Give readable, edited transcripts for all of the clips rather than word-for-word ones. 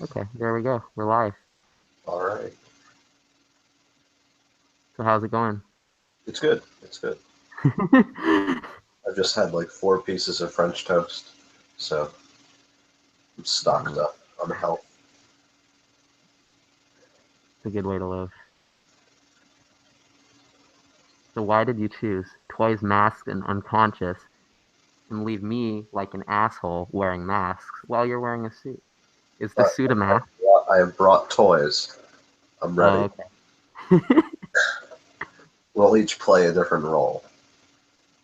Okay, there we go. We're live. All right. So how's it going? It's good. It's good. I've just had like 4 pieces of French toast, so I'm stocked Nice. up on health. It's a good way to live. So why did you choose toys, masked, and unconscious, and leave me like an asshole wearing masks while you're wearing a suit? Is the But suit a mask? I have brought toys. I'm ready. Oh, okay. We'll each play a different role.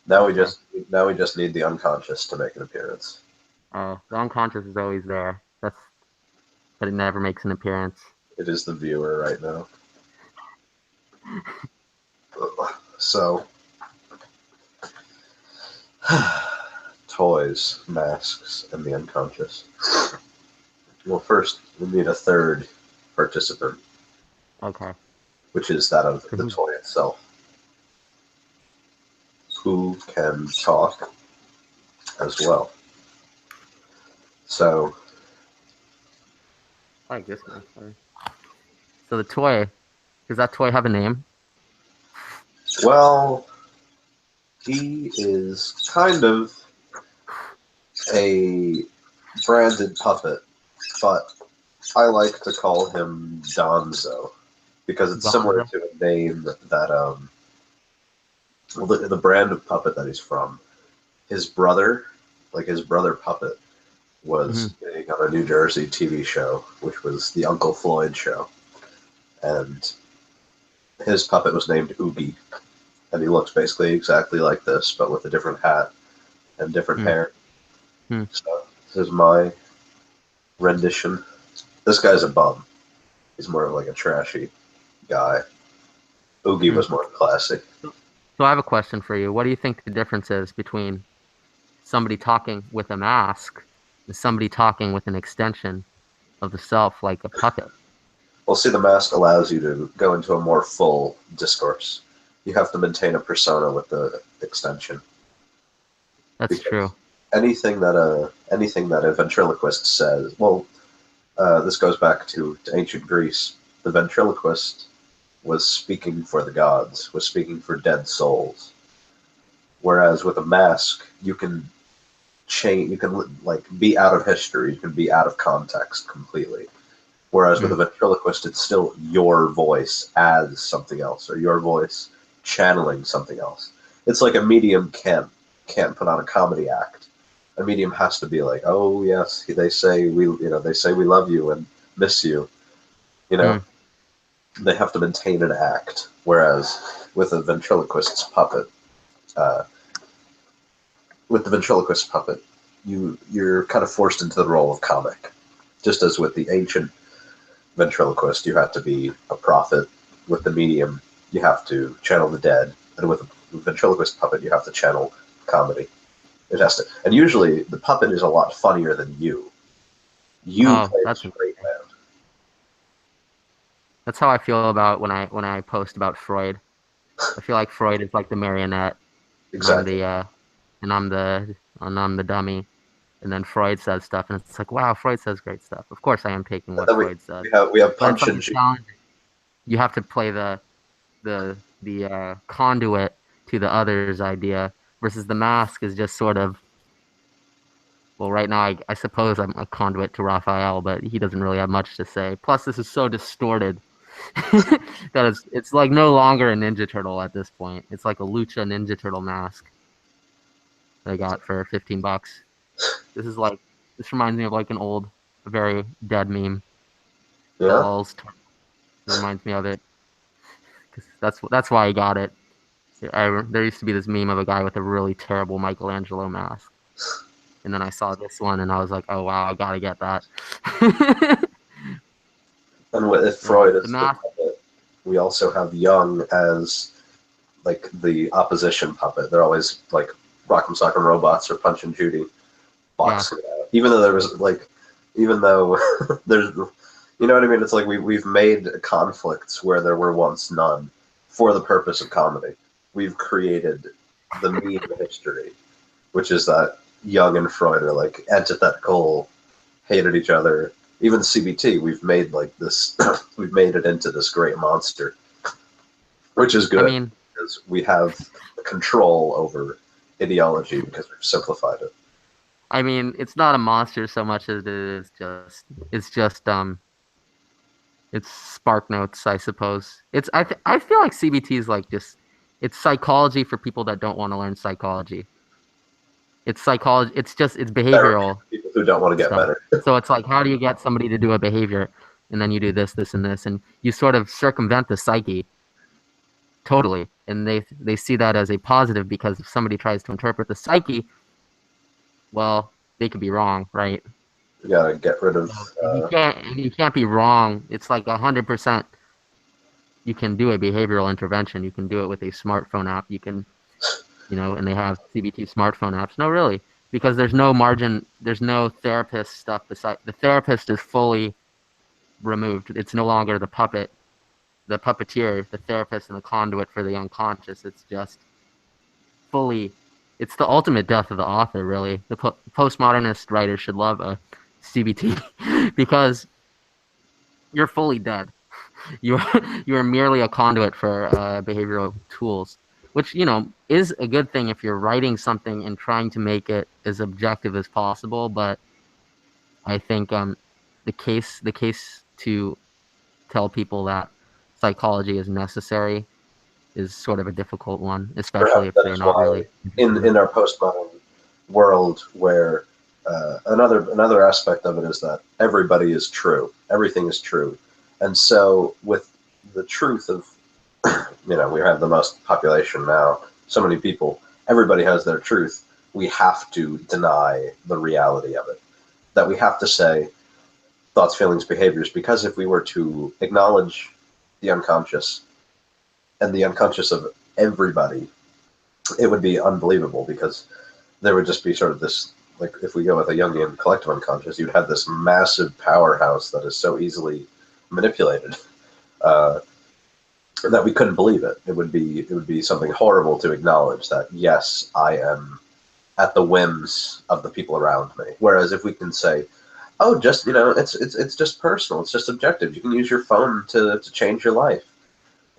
Now we Okay. just now we just need the unconscious to make an appearance. Oh, the unconscious is always there. But it never makes an appearance. It is the viewer right now. So, toys, masks, and the unconscious. Well, first we need a third participant, Okay. which is that of So the who's toy itself, who can talk as well. So, I like this mask better. So the toy, does that toy have a name? well, he is kind of a branded puppet, but I like to call him Donzo because it's similar Gonzo? to a name that well, the brand of puppet that he's from. His brother, like his brother puppet, Mm-hmm. was big on a New Jersey TV show, which was the Uncle Floyd show, and his puppet was named Oogie, and he looks basically exactly like this, but with a different hat and different hair. Mm-hmm. So this is my rendition. This guy's a bum. He's more of like a trashy guy. Oogie Hmm. was more classy. So I have a question for you. What do you think the difference is between somebody talking with a mask and somebody talking with an extension of the self, like a puppet? Well, see, the mask allows you to go into a more full discourse. You have to maintain a persona with the extension That's because true. anything that a ventriloquist says. Well, this goes back to ancient Greece. The ventriloquist was speaking for the gods, was speaking for dead souls. Whereas with a mask, you can change, you can like be out of history, you can be out of context completely. Whereas with Hmm. a ventriloquist, it's still your voice as something else, or your voice channeling something else. It's like a medium can't put on a comedy act. A medium has to be like, oh yes, they say we love you and miss you. You know, Hmm. they have to maintain an act. Whereas with a ventriloquist's puppet, uh, with the ventriloquist puppet, you're kind of forced into the role of comic, just as with the ancient ventriloquist, you have to be a prophet. With the medium, you have to channel the dead, and with a ventriloquist puppet, you have to channel comedy. It has to, and usually the puppet is a lot funnier than you. You Oh, play the that's straight interesting. man. That's how I feel about when I post about Freud. I feel like Freud is like the marionette, and I'm Exactly. the and I'm the dummy. And then Freud says stuff, and it's like, wow, Freud says great stuff. Of course, I am taking And what then Freud said, we have but it's Punch like and a Judy. challenge. You have to play the conduit to the other's idea versus the mask is just sort of, well, right now I suppose I'm a conduit to Raphael, but he doesn't really have much to say. Plus, this is so distorted that it's like no longer a Ninja Turtle at this point. It's like a Lucha Ninja Turtle mask that I got for $15. This is like this reminds me of like an old, very dead meme. The Yeah, lulz turtle. It reminds me of it because that's why I got it. There used to be this meme of a guy with a really terrible Michelangelo mask, and then I saw this one, and I was like, "Oh wow, I gotta get that." and with Yeah, Freud the as the mask. puppet, we also have Jung as like the opposition puppet. They're always like Rock'em Sock'em Robots or Punch and Judy Yeah, boxing it out. Even though there was like, even though there's, you know what I mean? It's like we've made conflicts where there were once none for the purpose of comedy. We've created the meme history, which is that Jung and Freud are like antithetical, hated each other. even CBT, we've made like this, we've made it into this great monster, which is I good mean, because we have control over ideology because we've simplified it. it's not a monster so much as it's just it's spark notes, I suppose. I feel like CBT is like just it's psychology for people that don't want to learn psychology. It's psychology. It's Therapy behavioral for people who don't want to get stuff. better. So it's like, how do you get somebody to do a behavior, and then you do this, this, and this, and you sort of circumvent the psyche totally, and they see that as a positive because if somebody tries to interpret the psyche, well, they could be wrong, right? You gotta get rid of. So if you can't be wrong. It's like 100%. You can do a behavioral intervention. You can do it with a smartphone app. You can, and they have CBT smartphone apps. No, really, because there's no margin. There's no therapist stuff. Beside the therapist is fully removed. It's no longer the puppeteer, the therapist, and the conduit for the unconscious. It's just fully. It's the ultimate death of the author, really. The postmodernist writer should love a CBT because you're fully dead. You're you're merely a conduit for behavioral tools, which is a good thing if you're writing something and trying to make it as objective as possible. But I think the case to tell people that psychology is necessary is sort of a difficult one, especially Perhaps if that they're is not why, really interested in in it. our postmodern world, where another aspect of it is that everybody is true, everything is true, and so with the truth of, we have the most population now, so many people, everybody has their truth. We have to deny the reality of it. That we have to say thoughts, feelings, behaviors, because if we were to acknowledge the unconscious and the unconscious of everybody, it would be unbelievable because there would just be sort of this, like if we go with a Jungian collective unconscious, you'd have this massive powerhouse that is so easily manipulated uh, that we couldn't believe it. It would be something horrible to acknowledge that yes, I am at the whims of the people around me. Whereas if we can say, oh, just it's just personal, it's just objective. You can use your phone to change your life.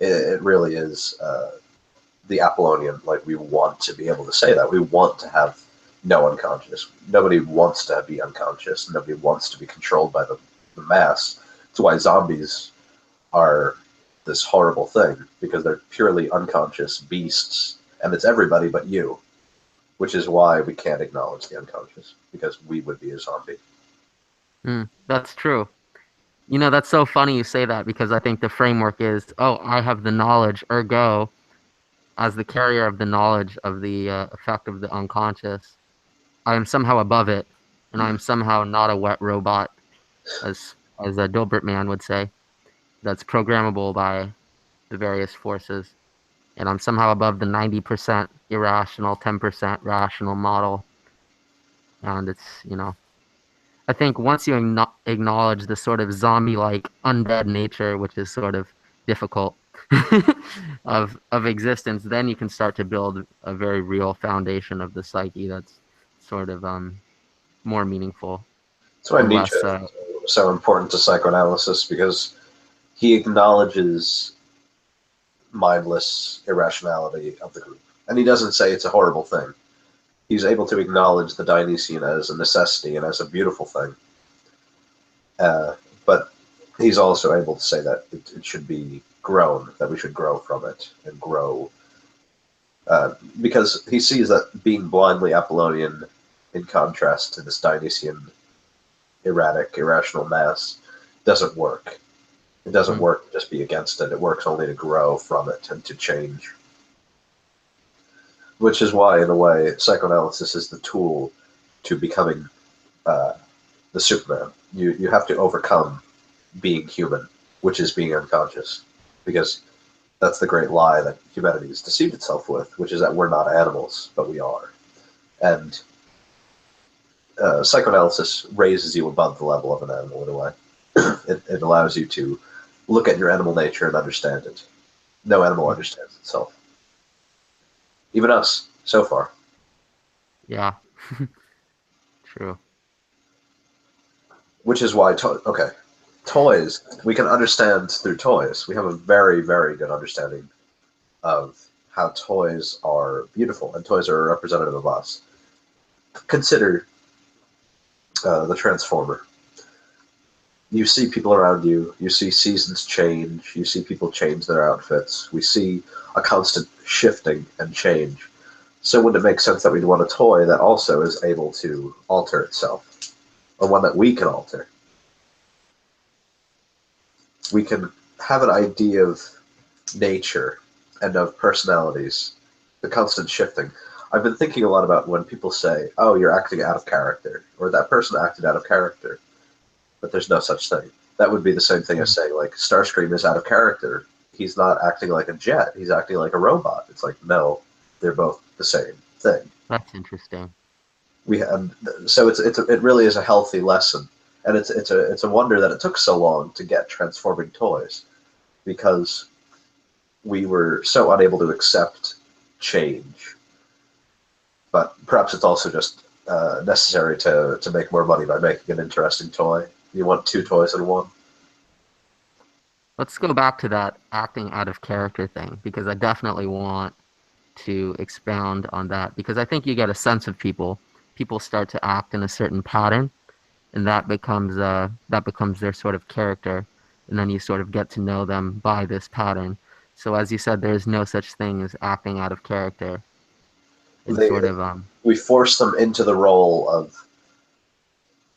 It really is. The Apollonian, like we want to be able to say that. We want to have no unconscious. Nobody wants to be unconscious. Nobody wants to be controlled by the mass. That's why zombies are this horrible thing, because they're purely unconscious beasts, and it's everybody but you, which is why we can't acknowledge the unconscious, because we would be a zombie. That's true. That's so funny you say that because I think the framework is, oh, I have the knowledge, ergo, as the carrier of the knowledge of the effect of the unconscious, I am somehow above it, and I am somehow not a wet robot, as a Dilbert man would say, that's programmable by the various forces, and I'm somehow above the 90% irrational, 10% rational model, and I think once you acknowledge the sort of zombie-like undead nature, which is sort of difficult of existence, then you can start to build a very real foundation of the psyche that's sort of more meaningful That's why and Nietzsche less. is so important to psychoanalysis, because he acknowledges mindless irrationality of the group. And he doesn't say it's a horrible thing. He's able to acknowledge the Dionysian as a necessity and as a beautiful thing. Uh, but he's also able to say that it should be grown, that we should grow from it and grow. Because he sees that being blindly Apollonian, in contrast to this Dionysian erratic, irrational mass, doesn't work. It doesn't Mm, work to just be against it. It works only to grow from it and to change. Which is why, in a way, psychoanalysis is the tool to becoming uh, the Superman. You have to overcome being human, which is being unconscious, because that's the great lie that humanity has deceived itself with, which is that we're not animals, but we are. And psychoanalysis raises you above the level of an animal in a way. It allows you to look at your animal nature and understand it. No animal mm, understands itself, even us, so far. yeah, true. which is why okay, toys we can understand through toys. We have a very, very good understanding of how toys are beautiful, and toys are a representative of us. Consider the Transformer. You see people around you, you see seasons change, you see people change their outfits, we see a constant shifting and change. So wouldn't it make sense that we'd want a toy that also is able to alter itself, or one that we can alter? We can have an idea of nature and of personalities, the constant shifting. I've been thinking a lot about when people say, oh, you're acting out of character, or that person acted out of character, but there's no such thing. That would be the same thing as saying, like, Starscream is out of character. He's not acting like a jet, he's acting like a robot. It's like, no, they're both the same thing. That's interesting. So it really is a healthy lesson, and it's a wonder that it took so long to get transforming toys, because we were so unable to accept change. But perhaps it's also just necessary to make more money by making an interesting toy. You want two toys in one. Let's go back to that acting out of character thing, because I definitely want to expound on that, because I think you get a sense of people. People start to act in a certain pattern, and that becomes their sort of character, and then you sort of get to know them by this pattern. So as you said, there's no such thing as acting out of character. It's They sort of we force them into the role of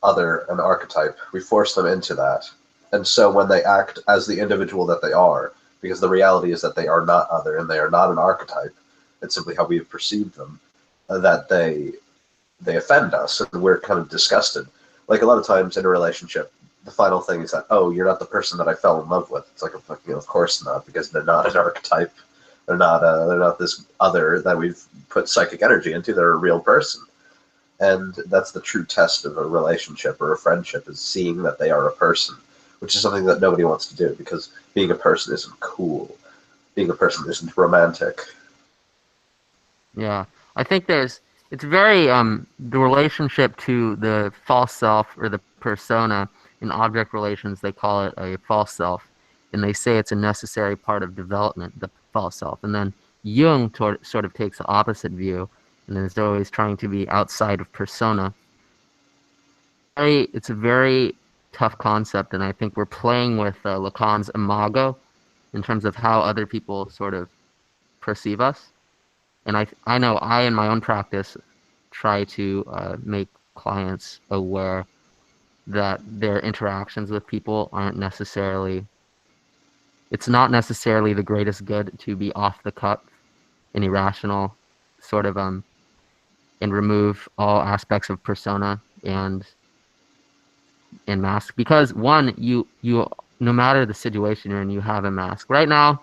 an archetype. We force them into that, and so when they act as the individual that they are, because the reality is that they are not other and they are not an archetype. It's simply how we have perceived them, that they offend us, and we're kind of disgusted. Like a lot of times in a relationship, the final thing is that, oh, you're not the person that I fell in love with. It's like, of course not, because they're not an archetype. They're not this other that we've put psychic energy into. They're a real person. And that's the true test of a relationship or a friendship, is seeing that they are a person, which is something that nobody wants to do, because being a person isn't cool. Being a person isn't romantic. yeah. I think it's very the relationship to the false self or the persona in object relations, they call it a false self, and they say it's a necessary part of development, the false self. And then Jung sort of takes the opposite view and is always trying to be outside of persona. It's a very tough concept, and I think we're playing with Lacan's imago in terms of how other people sort of perceive us. And I know I, in my own practice, try to make clients aware that their interactions with people aren't necessarily, it's not necessarily the greatest good to be off the cuff and irrational, sort of, and remove all aspects of persona and mask. Because one, you no matter the situation you're in, you have a mask. Right now,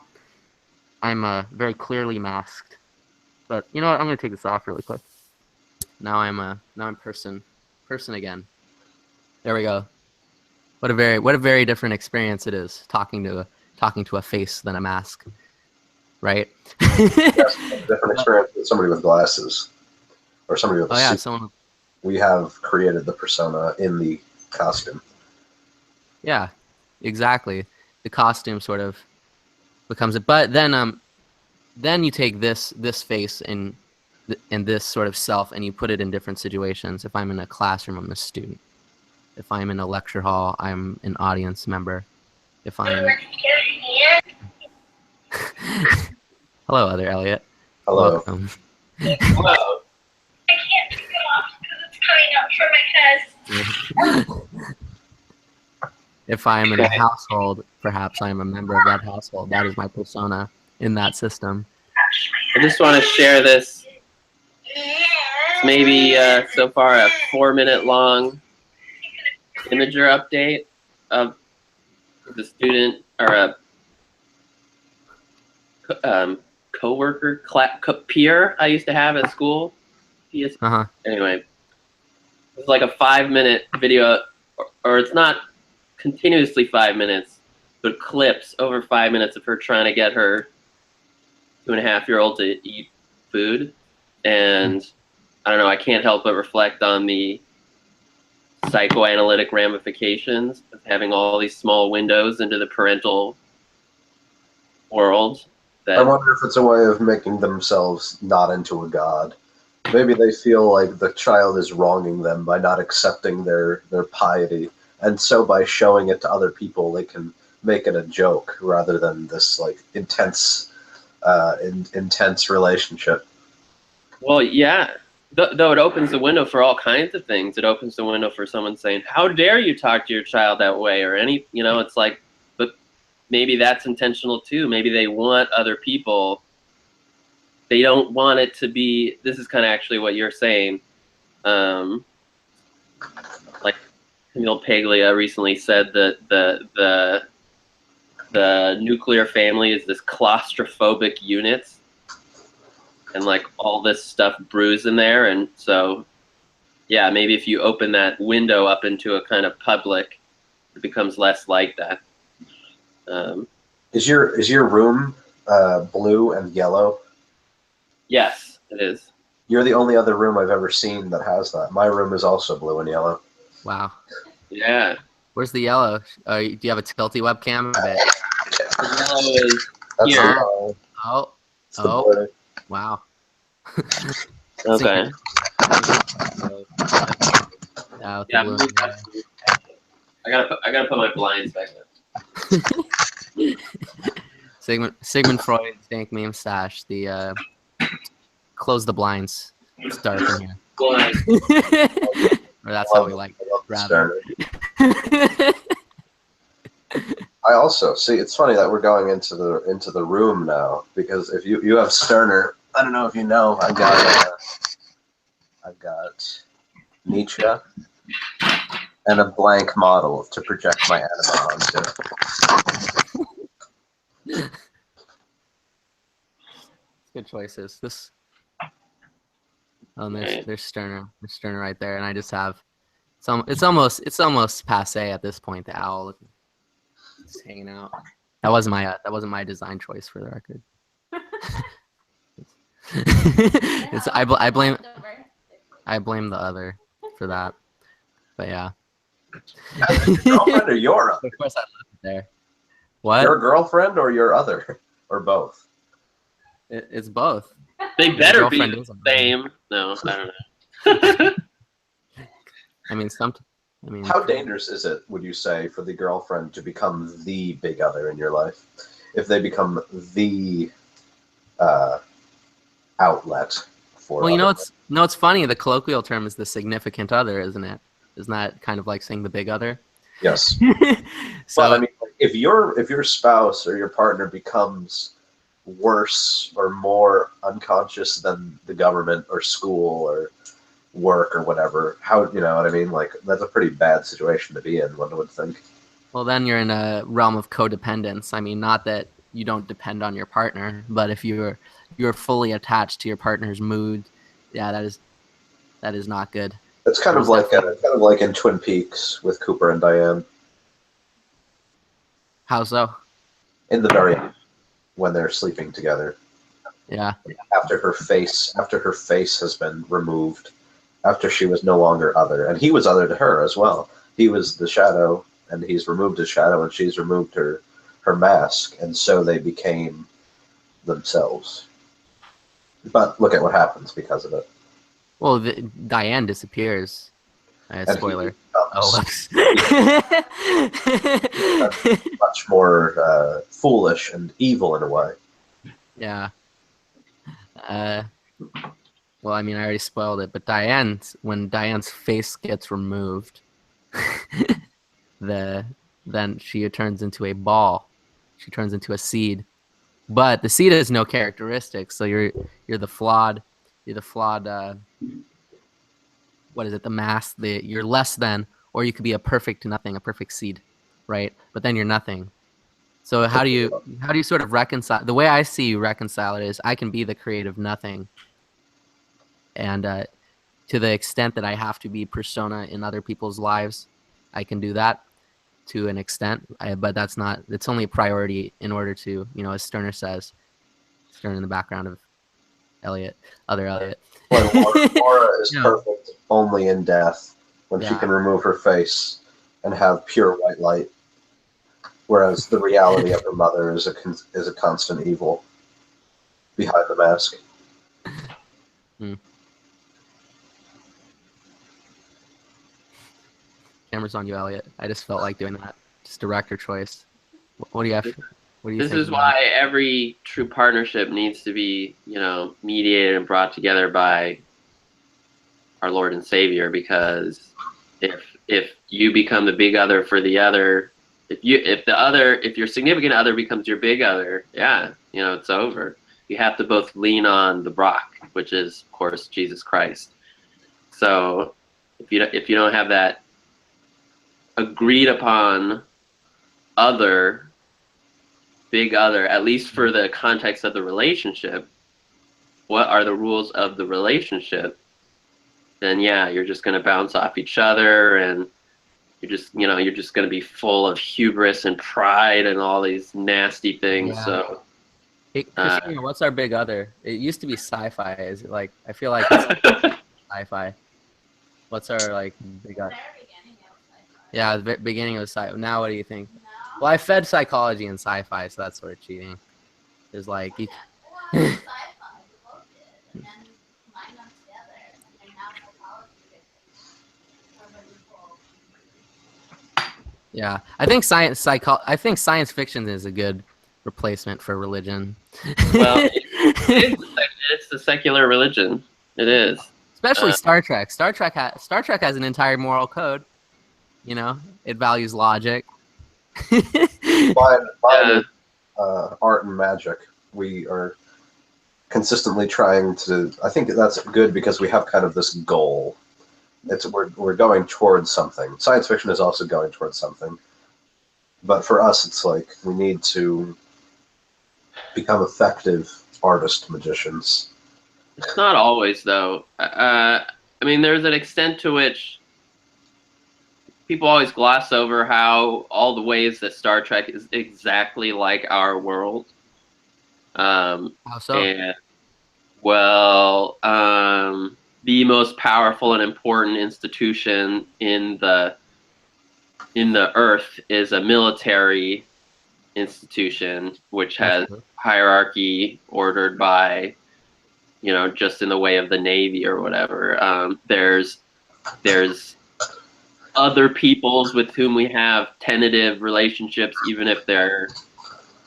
I'm very clearly masked. But you know what? I'm gonna take this off really quick. Now I'm person again. There we go. What a very different experience it is talking to a face than a mask, right? Yes, a different experience with somebody with glasses or somebody with a Oh yeah, suit. someone. We have created the persona in the costume. Yeah, exactly. The costume sort of becomes it, but then you take this face and this sort of self and you put it in different situations. If I'm in a classroom, I'm a student. If I'm in a lecture hall, I'm an audience member. If I'm hello, other Elliot. Hello. Welcome. Hello. I can't take it off because it's coming out from my head. If I am in a household, perhaps I am a member of that household. That is my persona in that system. I just want to share this. It's maybe so far a 4-minute long imager update of the student or a co-worker, peer I used to have at school. Anyway, it's like a 5-minute video, or it's not continuously 5 minutes, but clips over 5 minutes of her trying to get her 2.5-year-old to eat food. And I don't know, I can't help but reflect on the psychoanalytic ramifications of having all these small windows into the parental world. I wonder if it's a way of making themselves not into a god. Maybe they feel like the child is wronging them by not accepting their piety, and so by showing it to other people, they can make it a joke rather than this like intense relationship. Well, yeah. Though it opens the window for all kinds of things. It opens the window for someone saying, "How dare you talk to your child that way?" Or any, it's like, but maybe that's intentional too. Maybe they want other people. They don't want it to be. This is kind of actually what you're saying. Like Camille Paglia recently said that the nuclear family is this claustrophobic unit, and like all this stuff brews in there. And so, yeah, maybe if you open that window up into a kind of public, it becomes less like that. Is your room blue and yellow? Yes, it is. You're the only other room I've ever seen that has that. My room is also blue and yellow. Wow. Yeah. Where's the yellow? Do you have a tilty webcam? The yellow is That's here. Oh. Wow. Okay. Yeah, I gotta put my blinds back in. Sigmund Freud's dank meme stash. The close the blinds. It's dark in here. Blinds. Or that's how we like it. Rather. I also see. It's funny that we're going into the room now, because if you have Sterner, I don't know if you know, I've got Nietzsche and a blank model to project my anima onto. Good choices. This. Oh, and there's Sterner. There's Sterner right there, and I just have some. It's almost passé at this point. The owl just hanging out. That wasn't my design choice, for the record. I blame the other for that. But yeah. Your girlfriend or your other? Of course I left it there. What? Your girlfriend or your other? Or both? It's both. They better be the same. No, I don't know. How dangerous is it, would you say, for the girlfriend to become the big other in your life? If they become the outlet for. Well, it's funny. The colloquial term is the significant other, isn't it? Isn't that kind of like saying the big other? Yes. So well, I mean, if your spouse or your partner becomes worse or more unconscious than the government or school or work or whatever, how, you know what I mean? Like, that's a pretty bad situation to be in, one would think. Well, then you're in a realm of codependence. I mean, not that you don't depend on your partner, but if you're fully attached to your partner's mood, yeah, that is not good. It's kind of like in Twin Peaks with Cooper and Diane. How so? In the very end, when they're sleeping together. Yeah. After her face has been removed, after she was no longer other, and he was other to her as well. He was the shadow, and he's removed his shadow, and she's removed her mask, and so they became themselves. But look at what happens because of it. Well, Diane disappears. Spoiler. Much more foolish and evil in a way. Yeah. Well, I mean, I already spoiled it, but when Diane's face gets removed, then she turns into a ball. She turns into a seed. But the seed has no characteristics, so you're the flawed. What is it? The mass. You're less than, or you could be a perfect nothing, a perfect seed, right? But then you're nothing. So how do you sort of reconcile? The way I see you reconcile it is, I can be the creative nothing, and to the extent that I have to be persona in other people's lives, I can do that to an extent. But that's not. It's only a priority in order to, as Sterner says, Sterner in the background of Elliot, other Elliot. Laura is perfect only in death. when she can remove her face and have pure white light, whereas the reality of her mother is a constant evil behind the mask. Camera's on you, Elliot. I just felt like doing that. Just director choice. What do you have? What do you This think is why every true partnership needs to be, mediated and brought together by our Lord and Savior, because if you become the big other for the other, if your significant other becomes your big other, it's over. You have to both lean on the Brock, which is of course Jesus Christ. So if you don't have that agreed upon big other, at least for the context of the relationship, what are the rules of the relationship, then you're just going to bounce off each other, and you're just going to be full of hubris and pride and all these nasty things. So hey, Christina, what's our big other? It used to be sci-fi. Is it like, I feel like it's sci-fi. What's our big other? Yeah, the beginning of sci-fi. Now what do you think? Well, I fed psychology and sci-fi, so that's sort of cheating. There's yeah, I think science fiction is a good replacement for religion. Well, it's the secular religion. It is. Especially Star Trek. Star Trek has an entire moral code. It values logic. Mine is art and magic. We are consistently trying to. I think that's good because we have kind of this goal. We're going towards something. Science fiction is also going towards something, but for us, it's like we need to become effective artist magicians. It's not always, though. I mean, there's an extent to which people always gloss over how all the ways that Star Trek is exactly like our world. How so? And, the most powerful and important institution in the Earth is a military institution, which has hierarchy ordered by, just in the way of the Navy or whatever. There's other peoples with whom we have tentative relationships, even if they're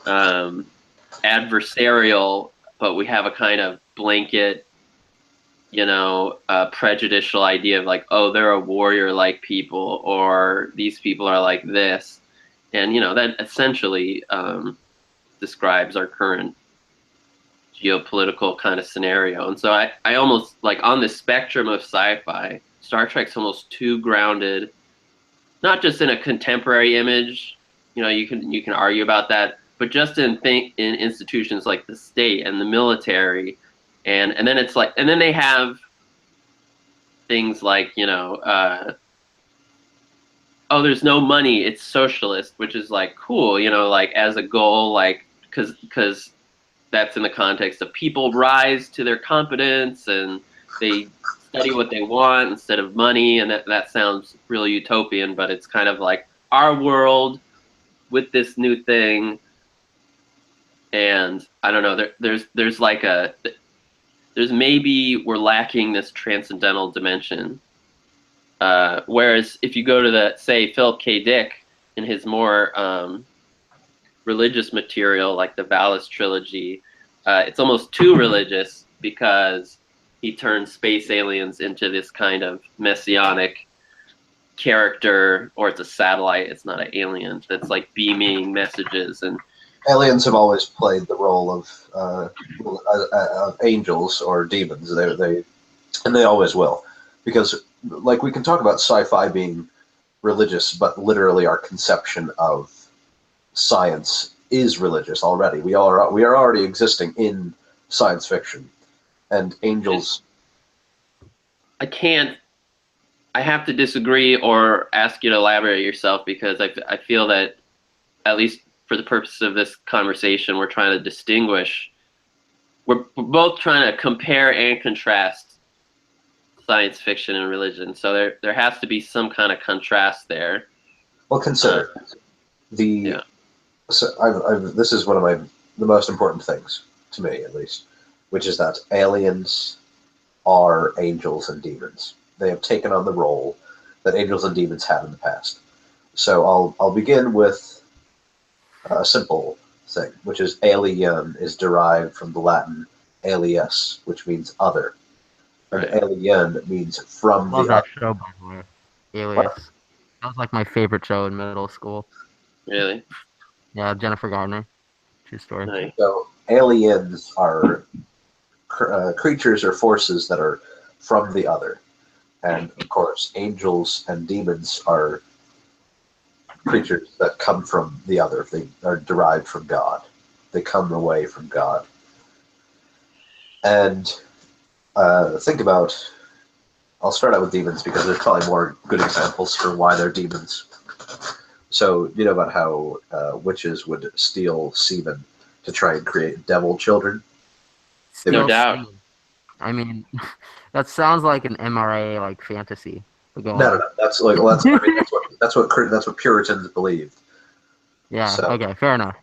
adversarial, but we have a kind of blanket, prejudicial idea of like, oh, they're a warrior-like people, or these people are like this. And, that essentially describes our current geopolitical kind of scenario. And so I almost, like, on the spectrum of sci-fi, Star Trek's almost too grounded, not just in a contemporary image, you can argue about that, but just in institutions like the state and the military. And then it's like, and then they have things like, oh, there's no money, it's socialist, which is like cool, like as a goal, like, because that's in the context of people rise to their competence and they study what they want instead of money, and that sounds really utopian, but it's kind of like our world with this new thing. And I don't know, there's maybe we're lacking this transcendental dimension. Whereas if you go to say Philip K. Dick in his more religious material, like the Valis trilogy, it's almost too religious because he turns space aliens into this kind of messianic character, or it's a satellite, it's not an alien, that's like beaming messages. And aliens have always played the role of angels or demons. They always will, because like we can talk about sci-fi being religious, but literally our conception of science is religious already. We are already existing in science fiction, and angels. I have to disagree or ask you to elaborate yourself, because I feel that, at least for the purpose of this conversation, we're trying to distinguish. We're both trying to compare and contrast science fiction and religion. So there has to be some kind of contrast there. Well, consider Yeah. So this is one of the most important things to me, at least, which is that aliens are angels and demons. They have taken on the role that angels and demons had in the past. So I'll begin with a simple thing, which is alien is derived from the Latin alias, which means other. And Right. alien means from Love the that other. show, by the way. What? Alias. That was like my favorite show in middle school. Really? Yeah, Jennifer Garner. True story. Nice. So aliens are creatures or forces that are from the other. And of course, angels and demons are creatures that come from the other. They are derived from God. They come away from God. And think about, I'll start out with demons because there's probably more good examples for why they're demons. So, you know about how witches would steal semen to try and create devil children? No Still doubt. singing. I mean, that sounds like an MRA like fantasy. But go No, on. that's like, well, I mean, that's what Puritans believed. Yeah. So, Okay. Fair enough.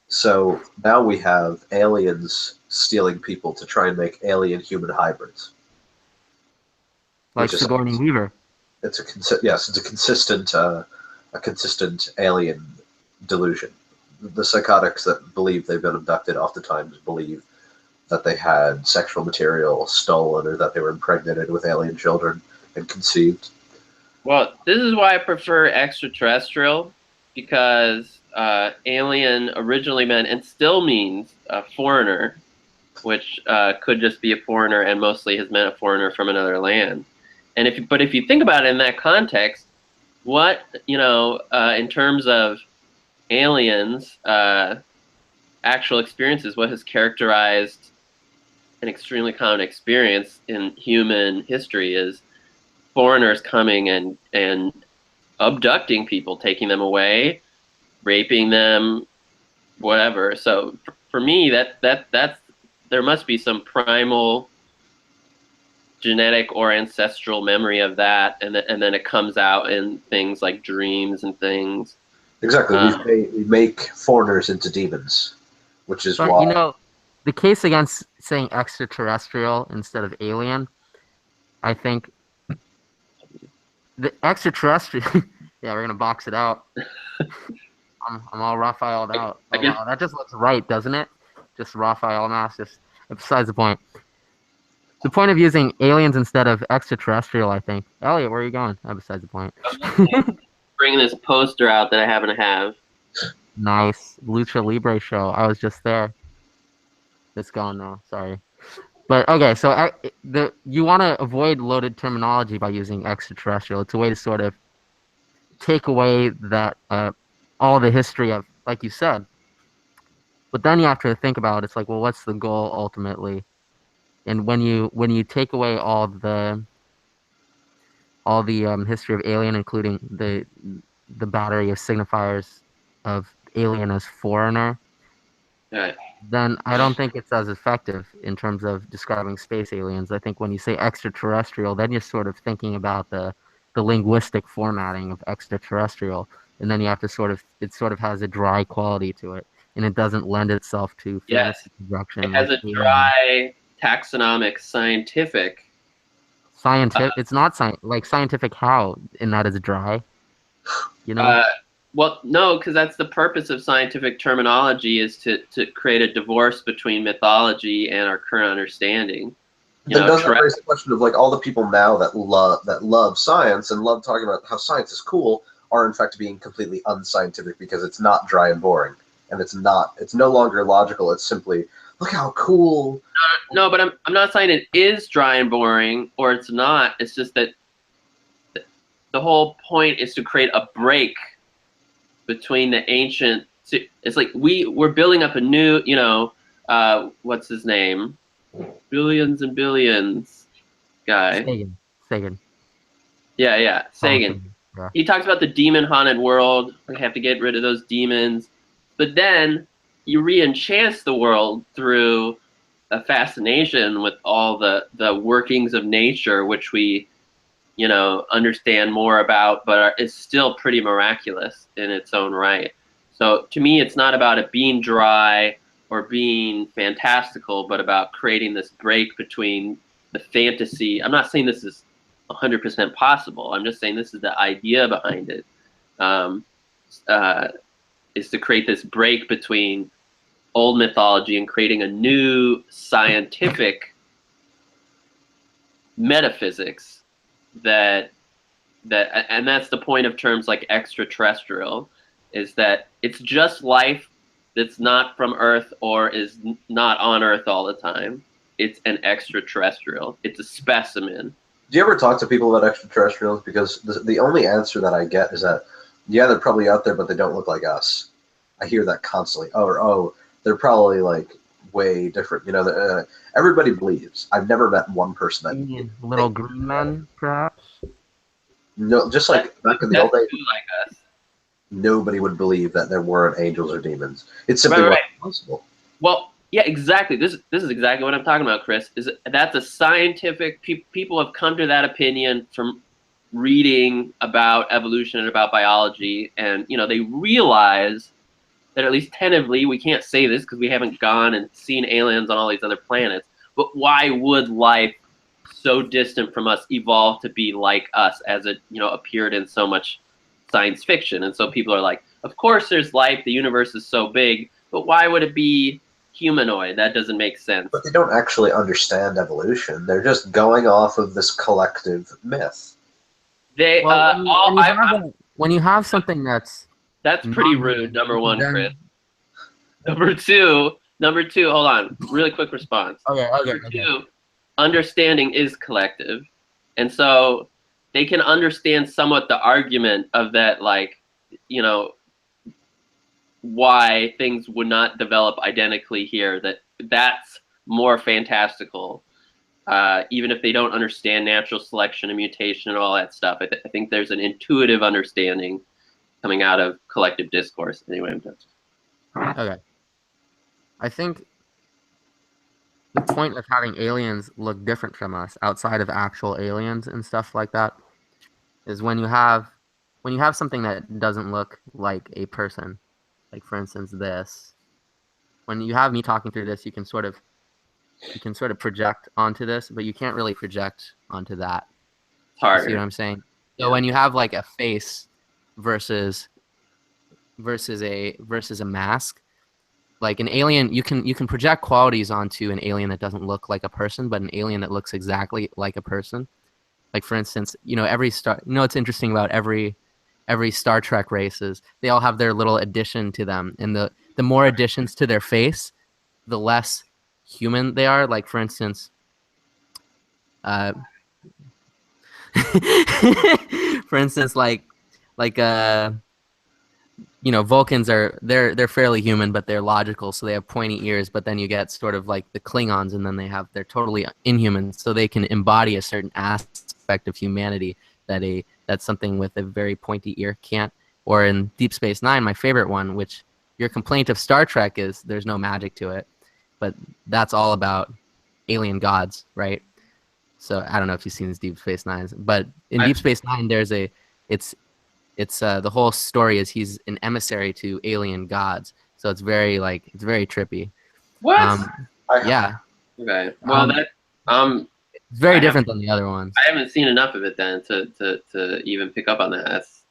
so now we have aliens stealing people to try and make alien human hybrids, Like which is Sigourney Weaver. it's a consistent alien delusion. The psychotics that believe they've been abducted oftentimes believe that they had sexual material stolen or that they were impregnated with alien children and conceived. Well, this is why I prefer extraterrestrial, because alien originally meant and still means a foreigner, which could just be a foreigner and mostly has meant a foreigner from another land. And if you think about it in that context, what in terms of aliens, actual experiences, what has characterized an extremely common experience in human history is foreigners coming and abducting people, taking them away, raping them, whatever. So for me, that's there must be some primal genetic or ancestral memory of that, and then it comes out in things like dreams and things. Exactly. We make foreigners into demons, which is But you why. know, the case against saying extraterrestrial instead of alien, I think the extraterrestrial. Yeah, we're gonna box it out. I'm all Raphael'd out. I Oh guess wow, that just looks right, doesn't it? Just Raphael mask. Just besides the point. The point of using aliens instead of extraterrestrial, I think. Elliot, where are you going? Oh, besides the point. bringing this poster out that I happen to have. Nice Lucha Libre show. I was just there. It's gone now. Sorry. But okay, so you want to avoid loaded terminology by using extraterrestrial. It's a way to sort of take away that all the history of, like you said. But then you have to think about it's like, well, what's the goal ultimately? And when you take away all the history of Alien, including the battery of signifiers of Alien as foreigner, Right. then I don't think it's as effective in terms of describing space aliens. I think when you say extraterrestrial, then you're sort of thinking about the linguistic formatting of extraterrestrial, and then you have to it sort of has a dry quality to it, and it doesn't lend itself to Yes, fantasy it projection has like a Alien. dry taxonomic scientific. Scientific, it's not like scientific how in that is dry, you know? Uh, well, no, because that's the purpose of scientific terminology is to create a divorce between mythology and our current understanding. Then doesn't that raise the question of like all the people now that love science and love talking about how science is cool are in fact being completely unscientific because it's not dry and boring and it's no longer logical. It's simply look how cool. No, but I'm not saying it is dry and boring or it's not. It's just that the whole point is to create a break between the ancient. It's like we're building up a new, what's his name? Billions and Billions guy. Sagan. Yeah, Carl Sagan. Sagan. Yeah. He talks about the demon haunted world. We have to get rid of those demons. But then you re-enchant the world through, a fascination with all the workings of nature, which we, you know, understand more about, but is still pretty miraculous in its own right. So to me, it's not about it being dry or being fantastical, but about creating this break between the fantasy. I'm not saying this is 100% possible. I'm just saying this is the idea behind it, is to create this break between old mythology and creating a new scientific metaphysics and that's the point of terms like extraterrestrial, is that it's just life that's not from Earth or is not on Earth all the time. It's an extraterrestrial. It's a specimen. Do you ever talk to people about extraterrestrials? Because the only answer that I get is that, yeah, they're probably out there, but they don't look like us. I hear that constantly. Oh, they're probably like way different. You know, everybody believes. I've never met one person that little green men, perhaps. No, just like back in the old days, like us. Nobody would believe that there weren't angels or demons. It's simply right. not possible. Well, yeah, exactly. This is exactly what I'm talking about, Chris. That's a scientific. People have come to that opinion from reading about evolution and about biology, and you know they realize that, at least tentatively, we can't say this because we haven't gone and seen aliens on all these other planets. But why would life so distant from us evolve to be like us, as it, you know, appeared in so much science fiction? And so people are like, of course there's life, the universe is so big, but why would it be humanoid? That doesn't make sense. But they don't actually understand evolution. They're just going off of this collective myth. They when you have something that's pretty rude, number one, Chris. Number two, hold on, really quick response. Number two, understanding is collective, and so they can understand somewhat the argument of that, like, you know, why things would not develop identically here, that's more fantastical, even if they don't understand natural selection and mutation and all that stuff. I think there's an intuitive understanding coming out of collective discourse. Anyway, I'm done. Okay. I think the point of having aliens look different from us, outside of actual aliens and stuff like that, is when you have something that doesn't look like a person. Like, for instance, this. When you have me talking through this, you can sort of project onto this, but you can't really project onto that. It's harder. You see what I'm saying? So when you have like a face versus a mask, like an alien, you can project qualities onto an alien that doesn't look like a person, but an alien that looks exactly like a person. Like, for instance, you know, it's interesting about every Star Trek races, they all have their little addition to them, and the more additions to their face, the less human they are. Like, for instance, you know, Vulcans they're fairly human, but they're logical, so they have pointy ears. But then you get sort of like the Klingons, and then they're totally inhuman, so they can embody a certain aspect of humanity that's something with a very pointy ear can't. Or in Deep Space Nine, my favorite one, which your complaint of Star Trek is there's no magic to it, but that's all about alien gods, right? So I don't know if you've seen Deep Space Nine, but in Deep Space Nine, it's the whole story is he's an emissary to alien gods. So it's very trippy. What? Yeah. Okay. Well, it's very different than the other ones. I haven't seen enough of it then to even pick up on that. That's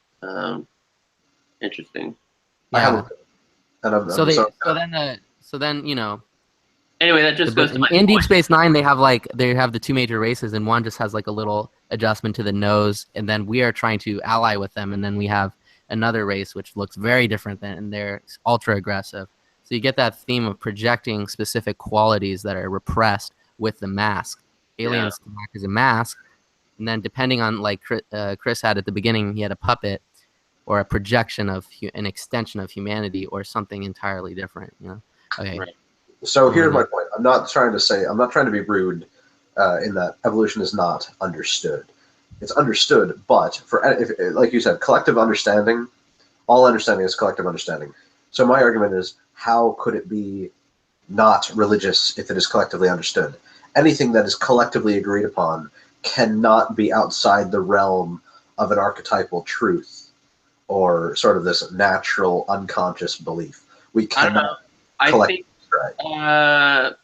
interesting. Yeah. So then you know. Anyway, that just goes to my in Deep Space Nine, they have the two major races, and one just has like a little adjustment to the nose, and then we are trying to ally with them, and then we have another race which looks very different and they're ultra aggressive. So you get that theme of projecting specific qualities that are repressed with the mask. Aliens come back as a mask, and then depending on, like Chris had at the beginning, he had a puppet or a projection of an extension of humanity or something entirely different. You know? Okay. Right. So here's my point. I'm not trying to be rude in that evolution is not understood. It's understood, but like you said, collective understanding, all understanding is collective understanding. So my argument is, how could it be not religious if it is collectively understood. Anything that is collectively agreed upon cannot be outside the realm of an archetypal truth or sort of this natural unconscious belief. We cannot collectively. I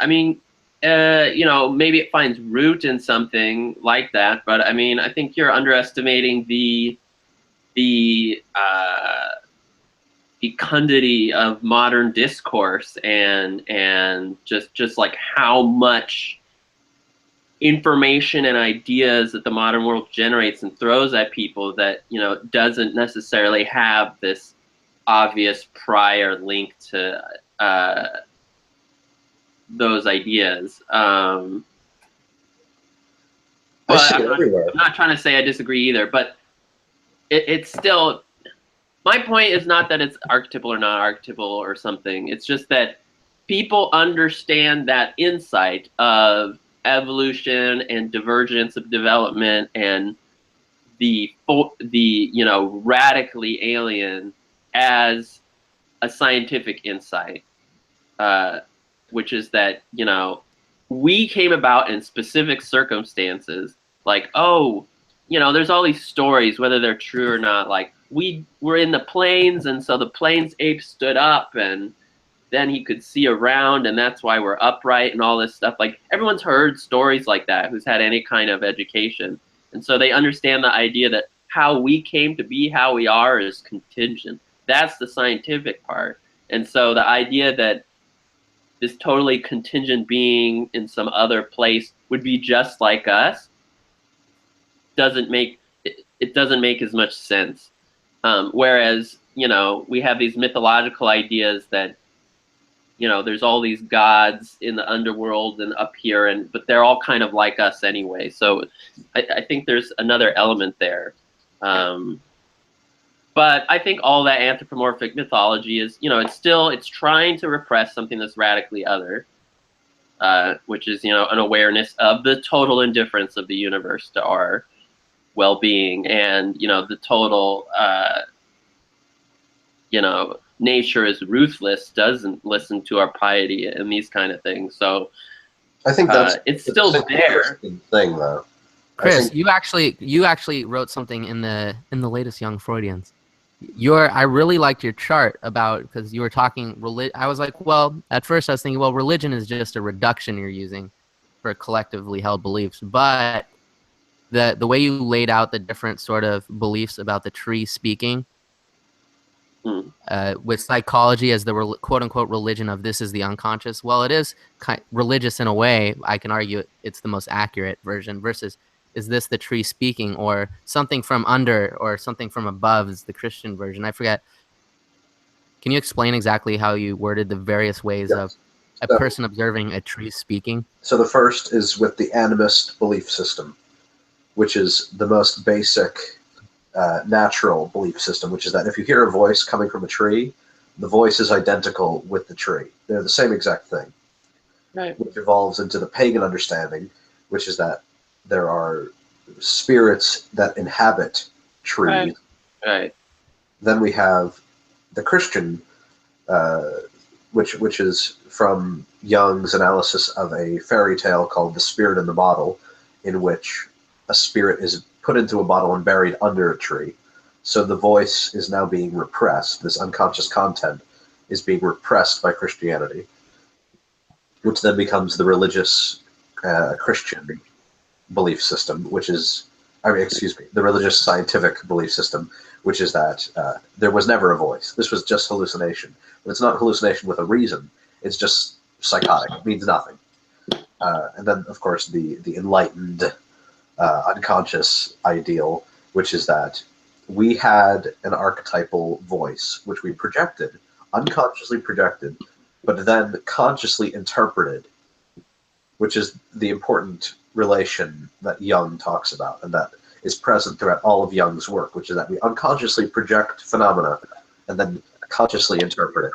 mean, you know, maybe it finds root in something like that, but I mean, I think you're underestimating the fecundity of modern discourse and just like how much information and ideas that the modern world generates and throws at people that, you know, doesn't necessarily have this obvious prior link to those ideas. But I'm not trying to say I disagree either, but it's still, my point is not that it's archetypal or not archetypal or something. It's just that people understand that insight of evolution and divergence of development and the you know, radically alien as a scientific insight, which is that, you know, we came about in specific circumstances, like, oh, you know, there's all these stories, whether they're true or not, like we were in the plains and so the plains ape stood up and then he could see around and that's why we're upright and all this stuff. Like, everyone's heard stories like that who's had any kind of education. And so they understand the idea that how we came to be how we are is contingent. That's the scientific part. And so the idea that this totally contingent being in some other place would be just like us doesn't make as much sense. Whereas, you know, we have these mythological ideas that, you know, there's all these gods in the underworld and up here, but they're all kind of like us anyway. So I think there's another element there. But I think all that anthropomorphic mythology is, you know, it's trying to repress something that's radically other, which is, you know, an awareness of the total indifference of the universe to our well-being and, you know, the total, you know, nature is ruthless, doesn't listen to our piety and these kind of things. So I think that's it's still there. Thing though. Chris, you actually wrote something in the latest Young Freudians. I really liked your chart about, because you were talking I was like, well, at first I was thinking, well, religion is just a reduction you're using for collectively held beliefs, but the way you laid out the different sort of beliefs about the tree speaking, with psychology as the quote-unquote religion of this is the unconscious. Well, it is religious in a way. I can argue it's the most accurate version versus is this the tree speaking, or something from under or something from above is the Christian version. I forget. Can you explain exactly how you worded the various ways of a person observing a tree speaking? So the first is with the animist belief system, which is the most basic natural belief system, which is that if you hear a voice coming from a tree, the voice is identical with the tree. They're the same exact thing. Right. Which evolves into the pagan understanding, which is that there are spirits that inhabit trees. Right. Then we have the Christian, which is from Jung's analysis of a fairy tale called The Spirit in the Bottle, in which a spirit is put into a bottle and buried under a tree. So the voice is now being repressed. This unconscious content is being repressed by Christianity, which then becomes the religious Christian belief system, which is, the religious scientific belief system, which is that there was never a voice. This was just hallucination. But it's not hallucination with a reason. It's just psychotic. It means nothing. And then, of course, the enlightened unconscious ideal, which is that we had an archetypal voice, which we projected, unconsciously projected, but then consciously interpreted, which is the important relation that Jung talks about, and that is present throughout all of Jung's work, which is that we unconsciously project phenomena and then consciously interpret it.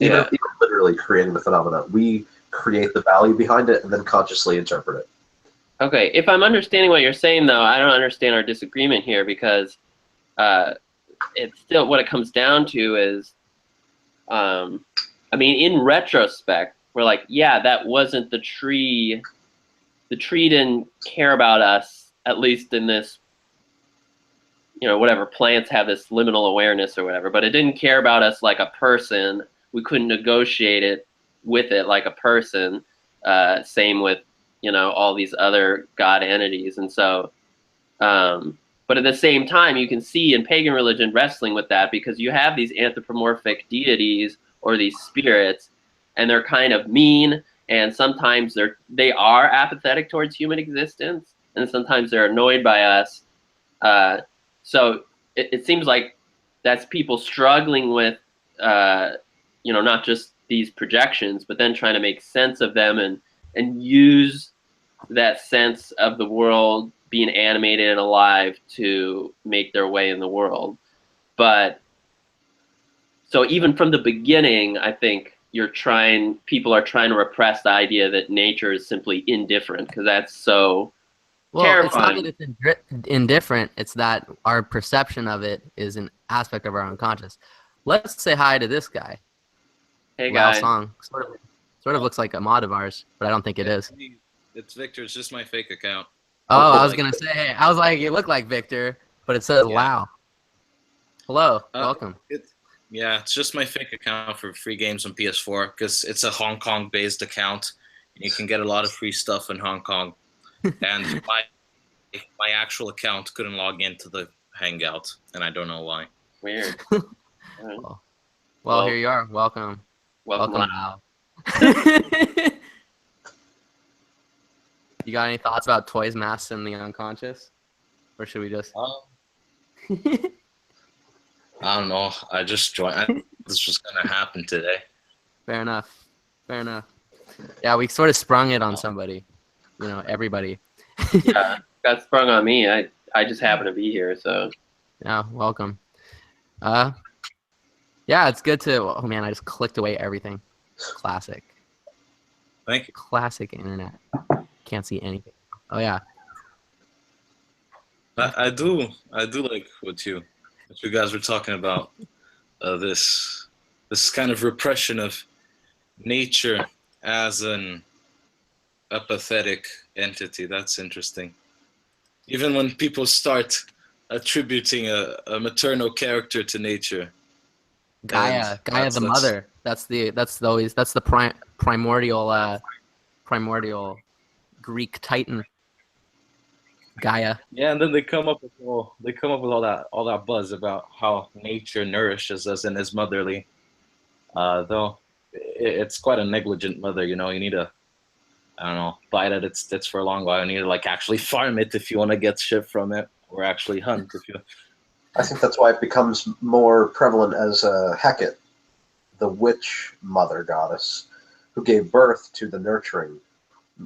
Even if we are literally creating the phenomena, we create the value behind it and then consciously interpret it. Okay, if I'm understanding what you're saying, though, I don't understand our disagreement here, because it's still, what it comes down to is I mean, in retrospect, we're like, yeah, that wasn't the tree. The tree didn't care about us, at least in this, whatever, plants have this liminal awareness or whatever, but it didn't care about us like a person. We couldn't negotiate it with it like a person. Same with, all these other God entities. And so, but at the same time, you can see in pagan religion wrestling with that, because you have these anthropomorphic deities or these spirits, and they're kind of mean, and sometimes they are apathetic towards human existence, and sometimes they're annoyed by us. So it seems like that's people struggling with, not just these projections, but then trying to make sense of them and use that sense of the world being animated and alive to make their way in the world. But so even from the beginning, I think people are trying to repress the idea that nature is simply indifferent, because that's so terrifying. It's not that it's indifferent. It's that our perception of it is an aspect of our unconscious. Let's say hi to this guy. Hey, Lao guy. Song. Sort of looks like a mod of ours, but I don't think it is. It's Victor. It's just my fake account. Oh, I was gonna say. I was like, it looked like Victor, but it says Lao. Hello, welcome. It's just my fake account for free games on PS4, because it's a Hong Kong-based account, and you can get a lot of free stuff in Hong Kong. And my actual account couldn't log into the Hangout, and I don't know why. Weird. Well, here you are. Welcome. Welcome, Lao. You got any thoughts about toys, masks, and the unconscious? Or should we just... I don't know. I just joined. This was going to happen today. Fair enough. Yeah, we sort of sprung it on somebody. Everybody. Yeah, got sprung on me. I just happen to be here, so. Yeah, welcome. Yeah, it's good to... Oh, man, I just clicked away everything. Classic. Thank you. Classic internet. Can't see anything. Oh, yeah. I do like what you guys were talking about. This kind of repression of nature as an apathetic entity. That's interesting. Even when people start attributing a maternal character to nature. Gaia the mother. That's the primordial Greek Titan. Gaia. Yeah, and then they come up with all that buzz about how nature nourishes us and is motherly. Though it's quite a negligent mother, you need to, I don't know, bite at its tits for a long while. You need to actually farm it if you want to get shit from it, or actually hunt if you. I think that's why it becomes more prevalent as Hecate, the witch mother goddess, who gave birth to the nurturing.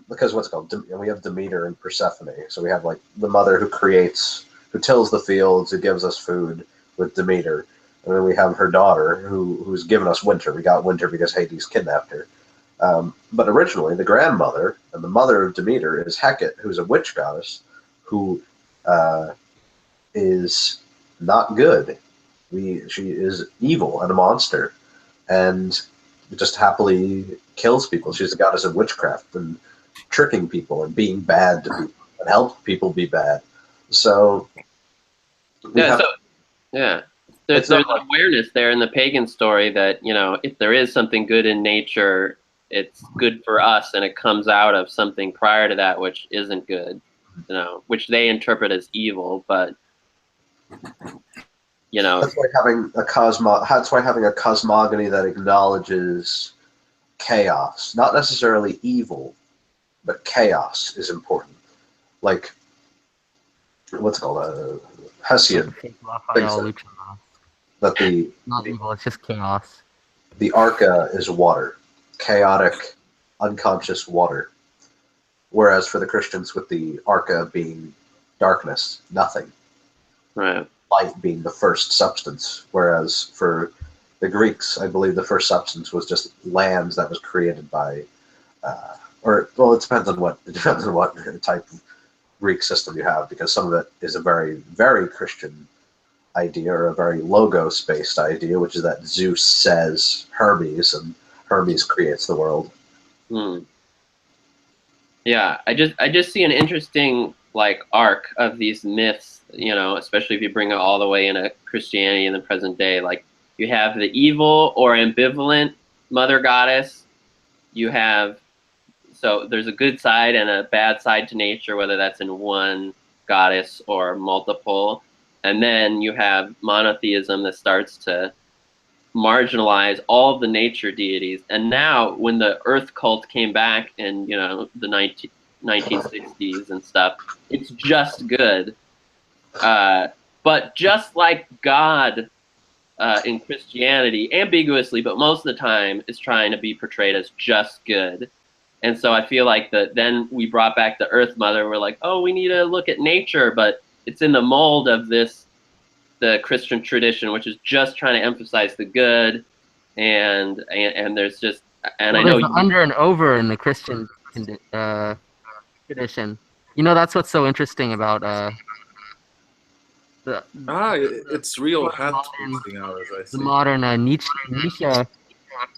Because what's called, we have Demeter and Persephone. So we have the mother who tills the fields, who gives us food with Demeter. And then we have her daughter who's given us winter. We got winter because Hades kidnapped her. But originally, the grandmother and the mother of Demeter is Hecate, who's a witch goddess who is not good. She is evil and a monster, and just happily kills people. She's a goddess of witchcraft and tricking people and being bad to people and help people be bad. So there's an awareness there in the pagan story that if there is something good in nature, it's good for us, and it comes out of something prior to that which isn't good, which they interpret as evil. But that's why having a cosmogony that acknowledges chaos, not necessarily evil, but chaos, is important. Like, what's it called? Hesiod thinks that not evil, it's just chaos. The Arca is water, chaotic, unconscious water. Whereas for the Christians, with the Arca being darkness, nothing. Right. Light being the first substance. Whereas for the Greeks, I believe the first substance was just land that was created by, it depends on what type of Greek system you have, because some of it is a very, very Christian idea, or a very logos-based idea, which is that Zeus says Hermes, and Hermes creates the world. Yeah, I just see an interesting like arc of these myths, you know, especially if you bring it all the way into Christianity in the present day. Like you have the evil or ambivalent mother goddess. You have so there's a good side and a bad side to nature, whether that's in one goddess or multiple. And then you have monotheism that starts to marginalize all of the nature deities. And now when the earth cult came back in, you know, the 1960s and stuff, it's just good. But just like God in Christianity, ambiguously, but most of the time is trying to be portrayed as just good. And so I feel like that then we brought back the Earth Mother. We're like, oh, we need to look at nature, but it's in the mold of the Christian tradition, which is just trying to emphasize the good. And there's just, and well, I know there's the under and over in the Christian tradition. You know, that's what's so interesting about it's real hat modern, twisting hours, I the see. modern Nietzsche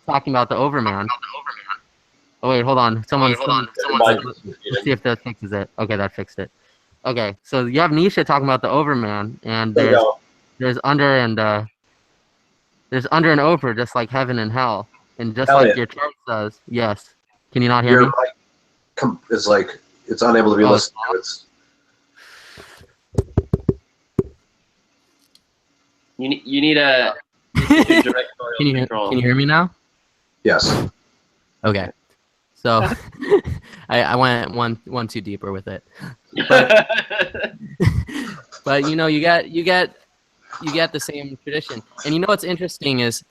talking about the Overman. Oh wait, hold on. Someone's let's see if that fixes it. Okay, that fixed it. Okay, so you have Nietzsche talking about the Overman, and there's under and over, just like heaven and hell, and just Hell like yeah. your chart says. Yes. Can you not hear Your me? mic is like it's unable to be listened to. It's you need a directorial control. Can you hear me now? yes. Okay. So I went one too deeper with it. But you know, you get the same tradition. And you know what's interesting is,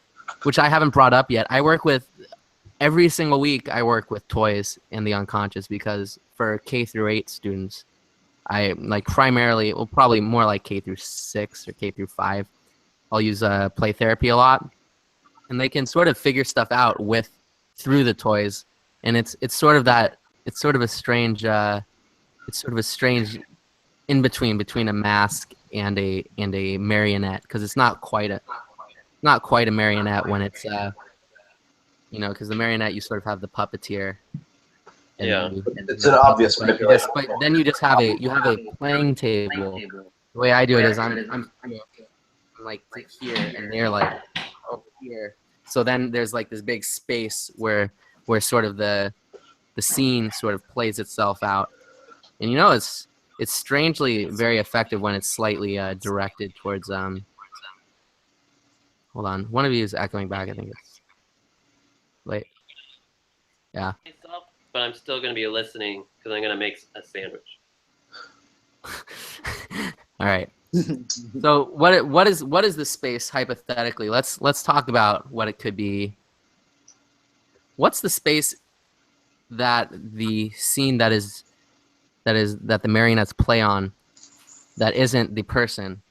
which I haven't brought up yet, I work with every single week I work with toys and the unconscious, because for K through 8 students, I like primarily, well, probably more like K through 6 or K through 5, I'll use play therapy a lot, and they can sort of figure stuff out through the toys. And it's sort of a strange in between a mask and a marionette, because it's not quite a marionette when it's you know, because the marionette, you sort of have the puppeteer. And It's an obvious manipulation. But then you just have a playing table. The way I do it is I'm like here, and they're like over here. So then there's like this big space where sort of the scene sort of plays itself out. And you know, it's strangely very effective when it's slightly directed towards hold on, one of you is echoing back. I think it's wait. Yeah. But I'm still going to be listening because I'm going to make a sandwich. All right. So what is the space hypothetically? Let's talk about what it could be. What's the space that the scene that the marionettes play on, that isn't the person?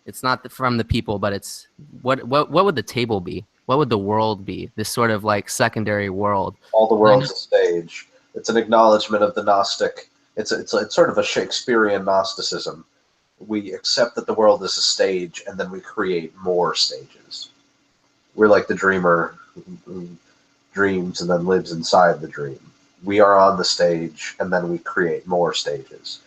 It's not from the people, but it's what would the table be? What would the world be? This sort of like secondary world. All the world's a stage. It's an acknowledgement of the Gnostic. It's sort of a Shakespearean Gnosticism. We accept that the world is a stage, and then we create more stages. We're like the dreamer who dreams and then lives inside the dream. We are on the stage, and then we create more stages.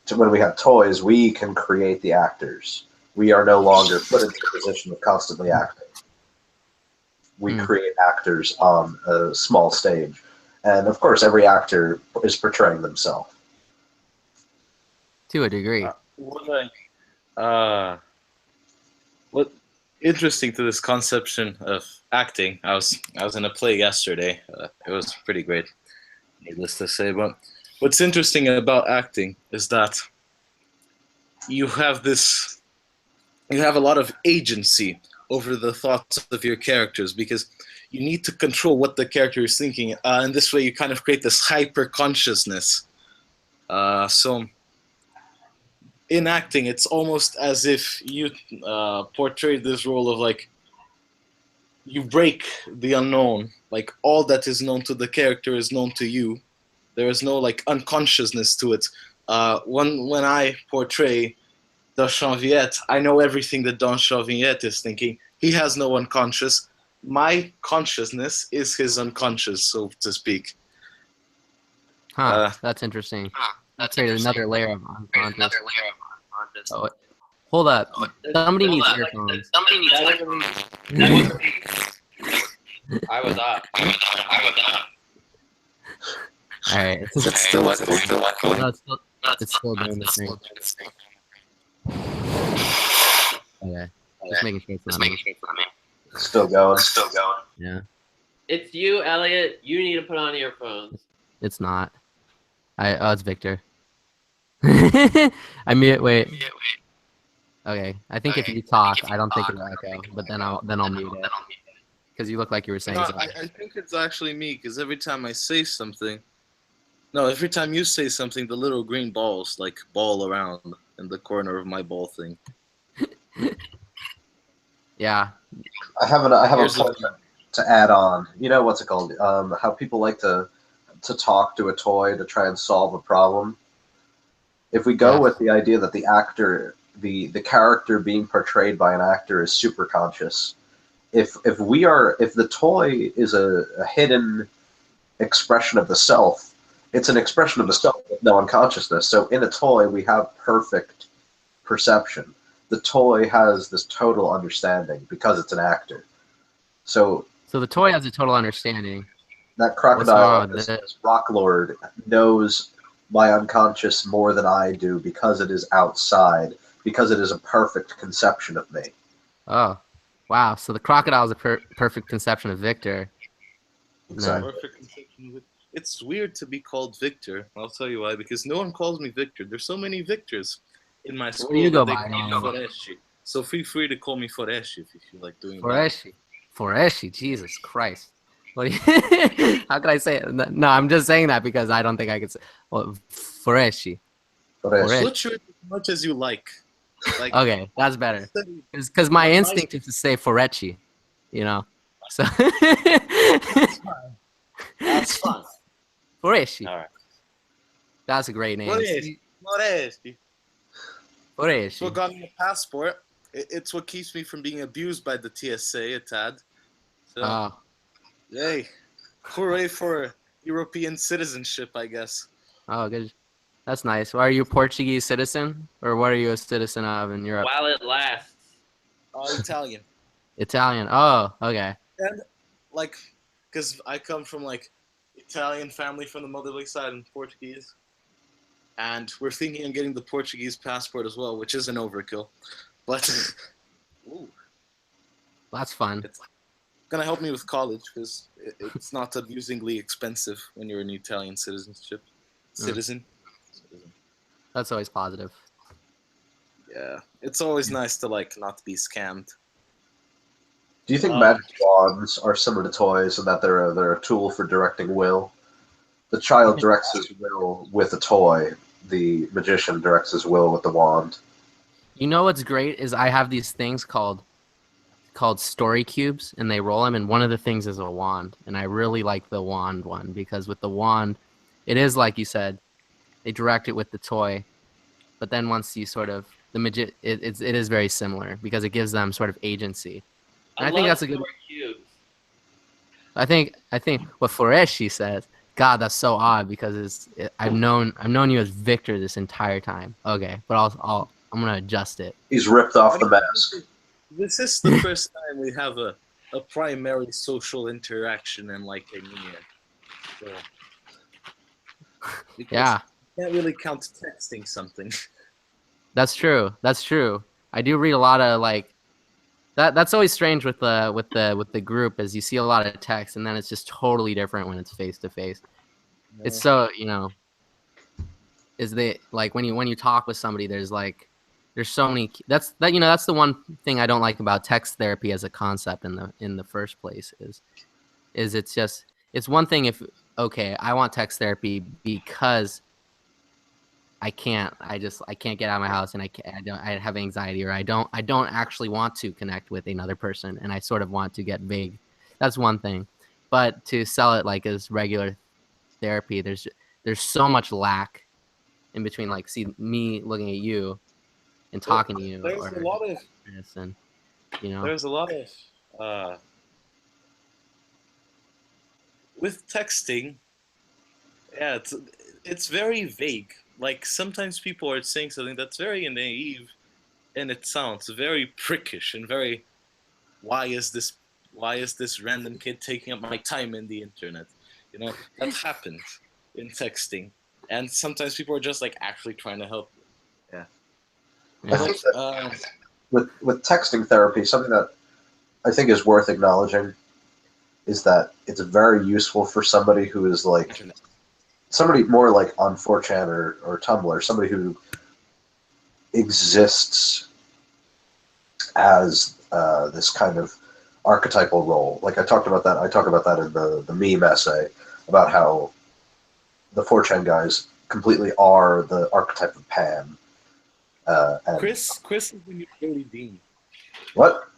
So when we have toys, we can create the actors. We are no longer put into the position of constantly acting. We create actors on a small stage. And of course, every actor is portraying themselves. To a degree. What interesting to this conception of acting, I was in a play yesterday. It was pretty great, needless to say. But what's interesting about acting is that you have a lot of agency over the thoughts of your characters, because you need to control what the character is thinking. And this way you kind of create this hyper consciousness. So in acting, it's almost as if you portray this role of like, you break the unknown. Like all that is known to the character is known to you. There is no like unconsciousness to it. When I portray Don Chanviette, I know everything that Don Chanviette is thinking. He has no unconscious. my consciousness is his unconscious, so to speak. That's interesting. That's another layer of unconscious. Oh, hold up. Somebody needs earphones. I was up. All right. It's still No, it's still doing the thing. Okay. Just making sure it's not me. Still going. Yeah. It's you, Elliot. You need to put on earphones. It's not. Oh, it's Victor. I mute. Wait. Okay. I think if you talk, I don't think it'll echo, but then I'll mute it because you look like you were saying No, something. I think it's actually me, because every time I say something, every time you say something, the little green balls like ball around in the corner of my ball thing. Yeah. I have a Here's point to add on. You know what's it called? How people like to talk to a toy to try and solve a problem. If we go with the idea that the actor, the character being portrayed by an actor is super conscious, if the toy is a hidden expression of the self, it's an expression of the self with no unconsciousness. So in a toy, we have perfect perception. The toy has this total understanding because it's an actor. So the toy has a total understanding. that crocodile, this rock lord, knows my unconscious more than I do because it is outside, because it is a perfect conception of me. Oh, wow. So the crocodile is a perfect conception of Victor. Exactly. Perfect conception of it's weird to be called Victor. I'll tell you why. Because no one calls me Victor. There's so many Victors in my school. What do you go they by? call me Foreshi. So feel free to call me Foreshi if you feel like doing that. Foreshi. Jesus Christ. What do you, how can I say it? No, I'm just saying that because I don't think I could say. Well, Foreshi. Butcher it as much as you like. Okay, that's better. Because my instinct is to say Forechi, you know. So that's fine. Foreshi. All right. That's a great name. Foreshi. Foreshi. What got me a passport. It's what keeps me from being abused by the TSA a tad. So, yay. Hooray for European citizenship, I guess. Oh, good. That's nice. Well, are you a Portuguese citizen? Or what are you a citizen of in Europe? While it lasts. Italian. Italian. Oh, okay. And, because I come from, Italian family from the motherly side and Portuguese. And we're thinking of getting the Portuguese passport as well, which is an overkill. But, ooh. That's fun. It's going to help me with college, because it's not amusingly expensive when you're an Italian citizen. That's always positive. Yeah, it's always nice to not be scammed. Do you think magic wands are similar to toys in that they're a tool for directing will? The child directs his will with a toy. The magician directs his will with the wand. You know what's great is I have these things called story cubes, and they roll them, and one of the things is a wand, and I really like the wand one because with the wand, it is like you said, they direct it with the toy, but then once you sort of it is very similar because it gives them sort of agency. And I think that's a good. Cubes. I think what Foreshi says. God, that's so odd because I've known you as Victor this entire time. Okay, but I'm gonna adjust it. He's ripped off the mask. This is the first time we have a primary social interaction in a year. So, yeah. You can't really count texting something. That's true. I do read a lot of that's always strange with the group is you see a lot of text and then it's just totally different when it's face to face. It's so, is they when you talk with somebody there's so many that's the one thing I don't like about text therapy as a concept in the first place is it's one thing if okay, I want text therapy because I can't get out of my house and I have anxiety or I don't actually want to connect with another person and I sort of want to get vague. That's one thing. But to sell it as regular therapy, there's so much lack in between see me looking at you and talking to you there's a lot of and, there's a lot of with texting, yeah, it's very vague. Like sometimes people are saying something that's very naive, and it sounds very prickish and very, why is this random kid taking up my time in the internet? You know, that happens in texting, and sometimes people are just like actually trying to help you. Yeah. I But think that with texting therapy, something that I think is worth acknowledging is that it's very useful for somebody who is like internet. somebody more like on 4chan or Tumblr, somebody who exists as this kind of archetypal role. Like I talked about that. I talk about that in the meme essay about how the 4chan guys completely are the archetype of Pan. And Chris is the new Jody Dean. what?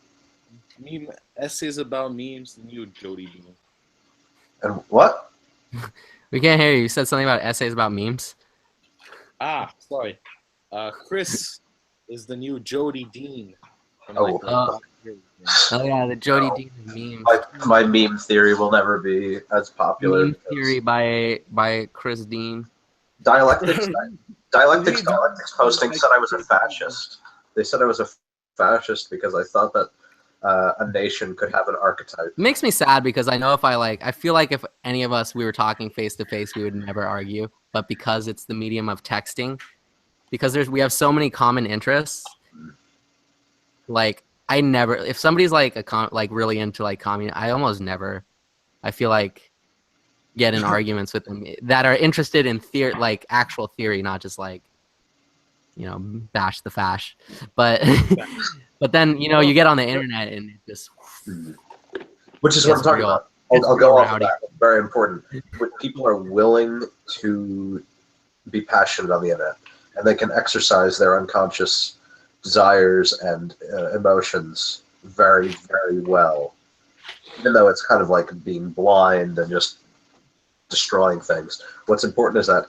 Meme essays about memes, the new Jody Dean. And what? We can't hear you. You said something about essays about memes. Sorry. Chris is the new Jody Dean. From, Oh. like, Oh yeah, the Jody Dean of memes. My meme theory will never be as popular. Meme theory by Chris Dean. Dialectics posting said I was a fascist. They said I was a fascist because I thought that a nation could have an archetype. It makes me sad because I know I feel like if any of us we were talking face to face, we would never argue. But because it's the medium of texting, because we have so many common interests, like I never, if somebody's like really into like communist, I almost never, I feel like get in arguments with them that are interested in theory, like actual theory, not just like, you know, bash the fash. But but then, you know, you get on the internet and it just, which is what I'm talking real. about. I'll go off of that. It's very important. When people are willing to be passionate on the internet and they can exercise their unconscious desires and emotions very, very well, even though it's kind of like being blind and just destroying things. What's important is that,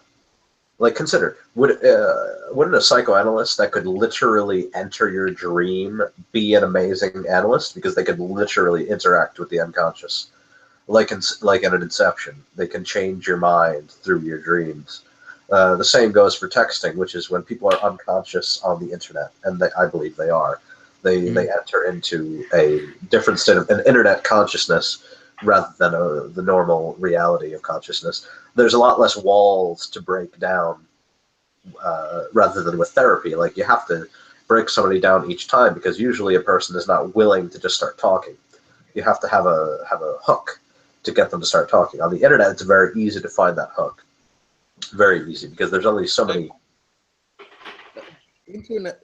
like, consider, wouldn't a psychoanalyst that could literally enter your dream be an amazing analyst because they could literally interact with the unconscious, like in an Inception, they can change your mind through your dreams. The same goes for texting, which is when people are unconscious on the internet, and I believe they are. They enter into a different state of an internet consciousness rather than the normal reality of consciousness. There's a lot less walls to break down rather than with therapy. Like, you have to break somebody down each time because usually a person is not willing to just start talking. You have to have a hook to get them to start talking. On the internet, it's very easy to find that hook. Very easy because there's only so many. Internet.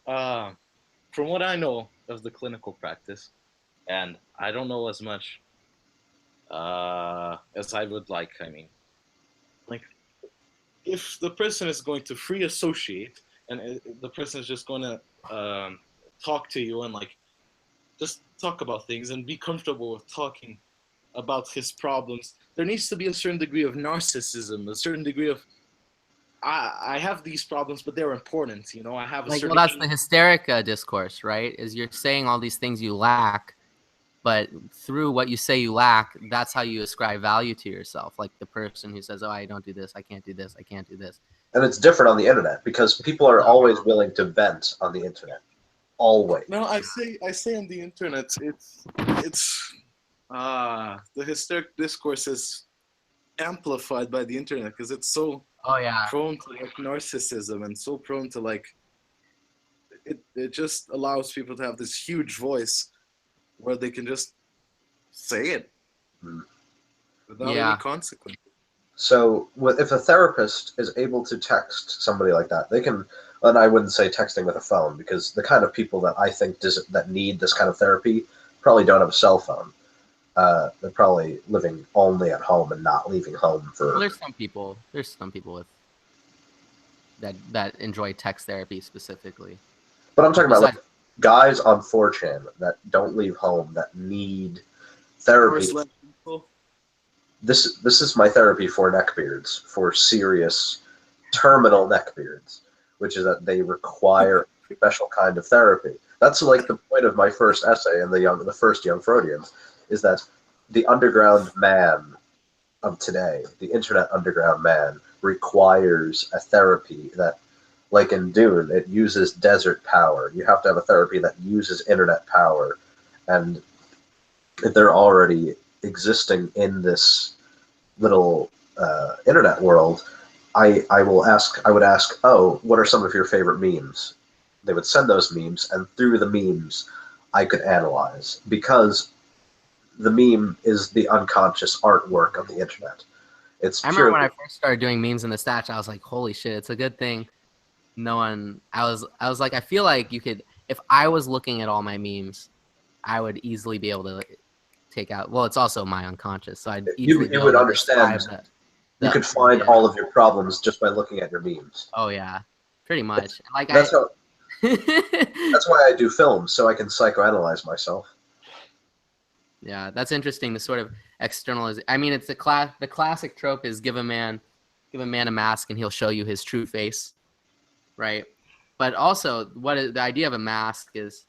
From what I know of the clinical practice, and I don't know as much as I would like. I mean, like, if the person is going to free associate and the person is just going to talk to you and like just talk about things and be comfortable with talking about his problems, there needs to be a certain degree of narcissism, a certain degree of I have these problems, but they're important. You know, I have a like, certain. well, that's the hysteric discourse, right? Is you're saying all these things you lack, but through what you say you lack, that's how you ascribe value to yourself. Like the person who says, "Oh, I don't do this, I can't do this, I can't do this." And it's different on the internet because people are always willing to vent on the internet. Always. No, I say on the internet, it's the hysteric discourse is amplified by the internet because it's so prone to like narcissism and so prone to like it just allows people to have this huge voice where they can just say it without any consequence. So if a therapist is able to text somebody like that, they can, and I wouldn't say texting with a phone because the kind of people that I think that need this kind of therapy probably don't have a cell phone. They're probably living only at home and not leaving home for. Well, there's some people with that enjoy text therapy specifically. But I'm talking about like guys on 4chan that don't leave home that need therapy. This is my therapy for neckbeards, for serious terminal neckbeards, which is that they require a special kind of therapy. That's like the point of my first essay in the first Young Freudians, is that the underground man of today, the Internet Underground Man, requires a therapy that, like in Dune, it uses desert power. You have to have a therapy that uses internet power, and if they're already existing in this little internet world, I would ask, oh, what are some of your favorite memes? They would send those memes, and through the memes, I could analyze, because the meme is the unconscious artwork of the internet. It's I remember purely, when I first started doing memes in the stats, I was like, holy shit, it's a good thing. No one, I was like, I feel like you could, if I was looking at all my memes, I would easily be able to take out, well, it's also my unconscious, so I'd easily be you able would to understand. describe You could find all of your problems just by looking at your memes. Oh yeah, pretty much. Like That's why I do films, so I can psychoanalyze myself. Yeah, that's interesting. The sort of externalize. I mean, it's the classic trope is give a man a mask and he'll show you his true face, right? But also, the idea of a mask is,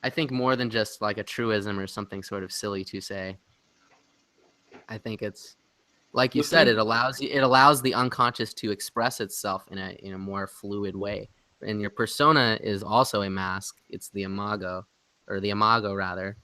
I think, more than just like a truism or something sort of silly to say. I think it's, like you said, it allows the unconscious to express itself in a more fluid way. And your persona is also a mask. It's the imago, or the imago rather.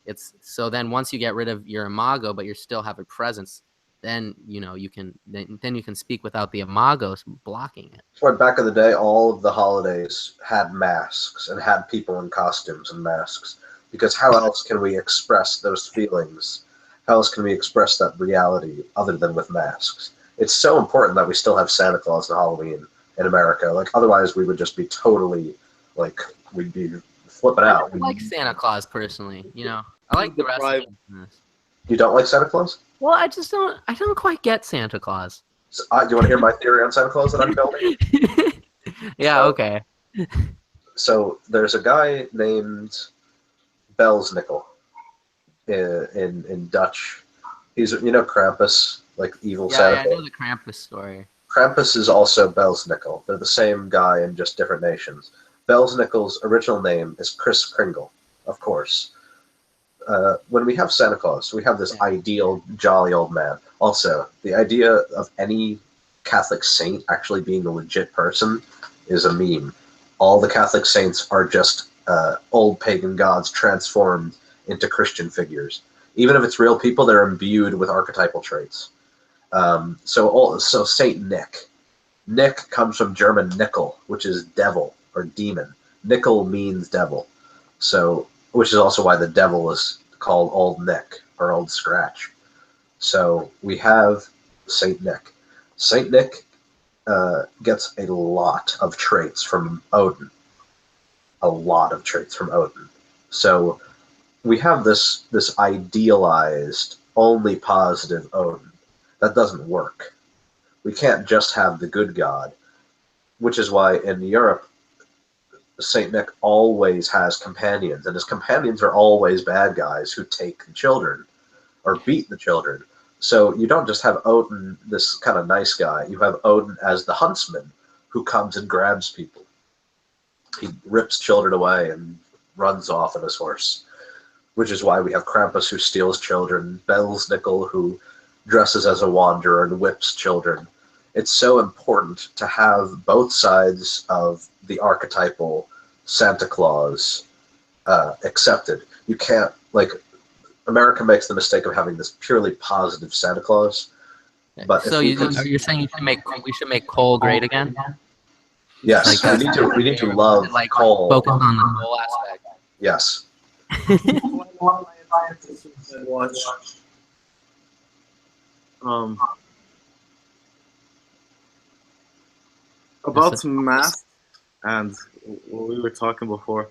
It's so then once you get rid of your imago, but you still have a presence, then you can speak without the imagos blocking it. That's why back in the day, all of the holidays had masks and had people in costumes and masks. Because how else can we express those feelings? How else can we express that reality other than with masks? It's so important that we still have Santa Claus and Halloween in America. Like, otherwise we would just be totally, like, we'd be flipping out. I like Santa Claus personally. I like the rest of this. You don't like Santa Claus? Well, I don't quite get Santa Claus. So, do you want to hear my theory on Santa Claus that I'm building? Yeah, okay. So there's a guy named Belsnickel in Dutch. He's Krampus, like evil Santa. Yeah, I know the Krampus story. Krampus is also Belsnickel. They're the same guy in just different nations. Belsnickel's original name is Kris Kringle, of course. When we have Santa Claus, we have this ideal, jolly old man. Also, the idea of any Catholic saint actually being a legit person is a meme. All the Catholic saints are just old pagan gods transformed into Christian figures. Even if it's real people, they're imbued with archetypal traits. So Saint Nick. Nick comes from German nickel, which is devil or demon. Nickel means devil. So, which is also why the devil is called Old Nick or Old Scratch. So we have Saint Nick. Saint Nick gets a lot of traits from Odin. A lot of traits from Odin. So we have this idealized, only positive Odin. That doesn't work. We can't just have the good god, which is why in Europe, Saint Nick always has companions, and his companions are always bad guys who take the children or beat the children. So you don't just have Odin, this kind of nice guy. You have Odin as the huntsman who comes and grabs people. He rips children away and runs off on his horse, which is why we have Krampus who steals children, Belsnickel who dresses as a wanderer and whips children. It's so important to have both sides of the archetypal Santa Claus accepted. You can't, like, America makes the mistake of having this purely positive Santa Claus. But so you're saying we should make coal great again? Yes, like we need to love coal. Focus on the coal aspect. Yes. Watch. About masks and what we were talking before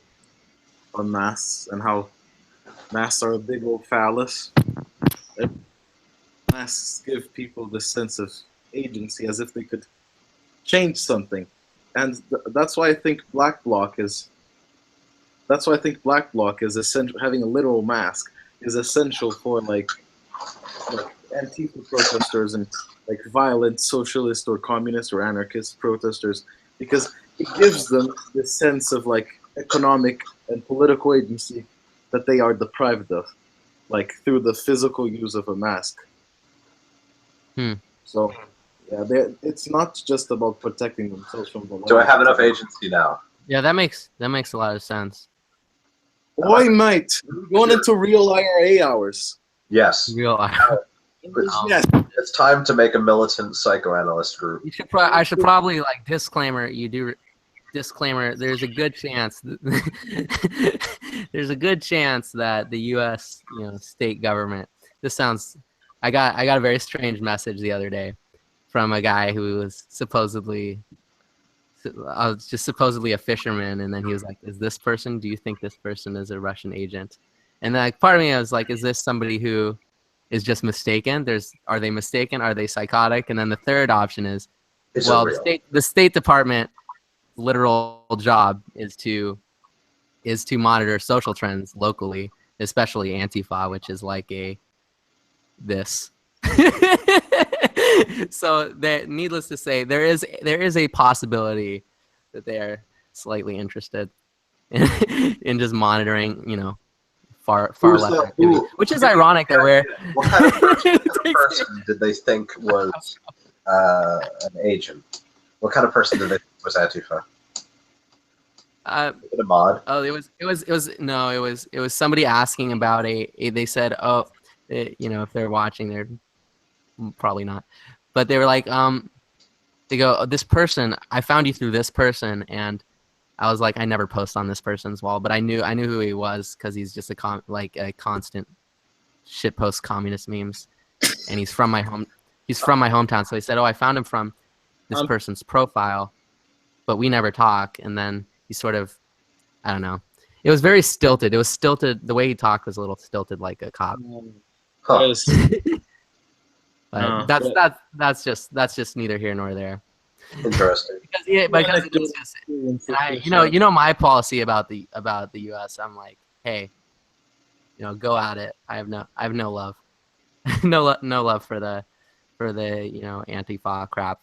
on masks and how masks are a big old phallus. Masks give people this sense of agency as if they could change something, and that's why I think Black Bloc is. That's why I think Black Bloc is essential. Having a literal mask is essential for like Antifa protesters and like violent socialist or communist or anarchist protesters, because it gives them this sense of like economic and political agency that they are deprived of, like through the physical use of a mask. So, yeah, it's not just about protecting themselves from the. Do I have enough agency now? Yeah, that makes a lot of sense. Oi, mate, we're going into real IRA hours. Yes. Real. Yes. It's time to make a militant psychoanalyst group. You should. I should probably like disclaimer. You do disclaimer. There's a good chance. There's a good chance that the U.S. State government. This sounds. I got a very strange message the other day from a guy who was supposedly a fisherman, and then he was like, "Is this person? Do you think this person is a Russian agent?" And like part of me, I was like, "Is this somebody who is just mistaken? Are they mistaken? Are they psychotic?" And then the third option is, well, the State Department literal job is to monitor social trends locally, especially Antifa, which is like this. So needless to say, there is a possibility that they are slightly interested in just monitoring, far left activity, which is ironic that we're. What kind of person did they think was an agent? What kind of person did they think was Antifa? Was it a mod? Oh, it was somebody asking about they said, if they're watching, they're probably not, but they were like, they go, oh, this person, I found you through this person, and I was like, I never post on this person's wall, but I knew who he was because he's just a constant shitpost communist memes, and he's from my hometown. So he said, oh, I found him from this person's profile, but we never talk. And then he sort of, I don't know. It was very stilted. It was stilted. The way he talked was a little stilted, like a cop. Huh. But that's just neither here nor there. Interesting. Because it's just, my policy about the U.S. I'm like, hey, go at it. I have no love, no love for the Antifa crap.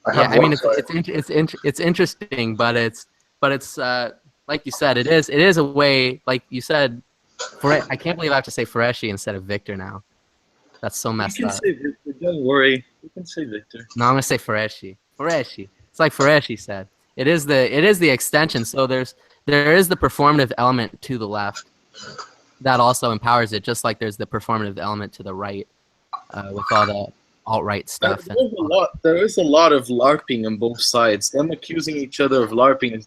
I mean it's interesting, but it's like you said, it is a way, like you said. I can't believe I have to say Fereshi instead of Victor now. That's so messed up. You can say Victor. Don't worry. You can say Victor. No, I'm gonna say Fereshi. Fereshi. It's like Fereshi said. It is the extension. So there is the performative element to the left that also empowers it, just like there's the performative element to the right with all the alt-right stuff. There is a lot of LARPing on both sides. Them accusing each other of LARPing is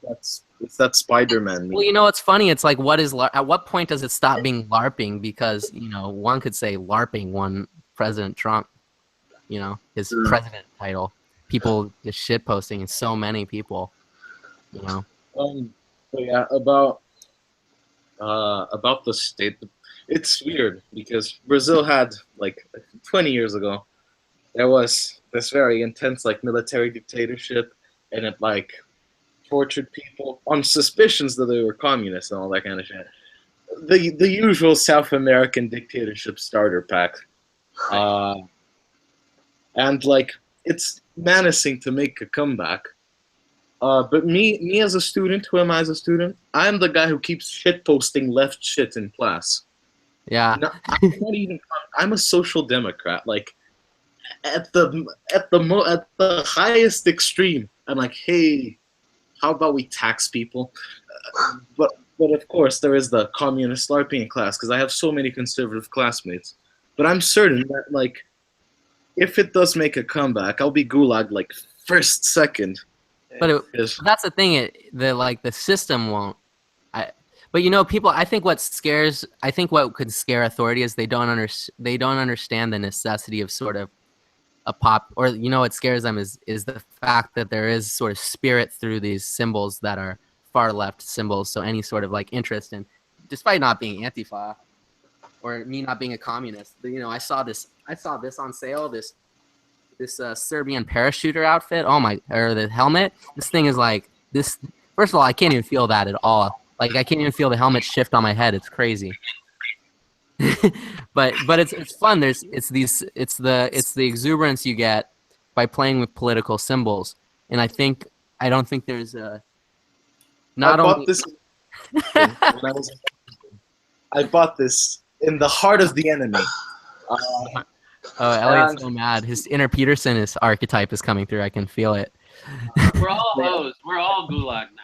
that Spider-Man meme. Well, it's funny. It's like, at what point does it stop being LARPing? Because one could say LARPing won President Trump, his president title. People just shit posting, and so many people, But yeah, about the state, it's weird because Brazil had, like, 20 years ago, there was this very intense, like, military dictatorship, and it, like, tortured people on suspicions that they were communists and all that kind of shit. The usual South American dictatorship starter pack. And, like, it's menacing to make a comeback. But me as a student, who am I as a student? I'm the guy who keeps shitposting left shit in class. Yeah. I'm a social democrat. Like, at the highest extreme, I'm like, hey, how about we tax people? But of course, there is the communist LARPing in class because I have so many conservative classmates. But I'm certain that, like, if it does make a comeback, I'll be gulagged like first second. But that's the thing. The system won't. But people. I think what could scare authority is they don't understand the necessity of sort of a pop. Or what scares them is the fact that there is sort of spirit through these symbols that are far left symbols. So any sort of like interest in, despite not being Antifa, or me not being a communist, I saw this on sale. This Serbian parachuter outfit. Or the helmet. This thing is like this. First of all, I can't even feel that at all. Like I can't even feel the helmet shift on my head. It's crazy. but it's fun. It's the exuberance you get by playing with political symbols. And I don't think there's a. I bought this in the heart of the enemy. Oh, Elliot's so mad. His inner Peterson is archetype is coming through. I can feel it. We're all hoes. We're all gulag now.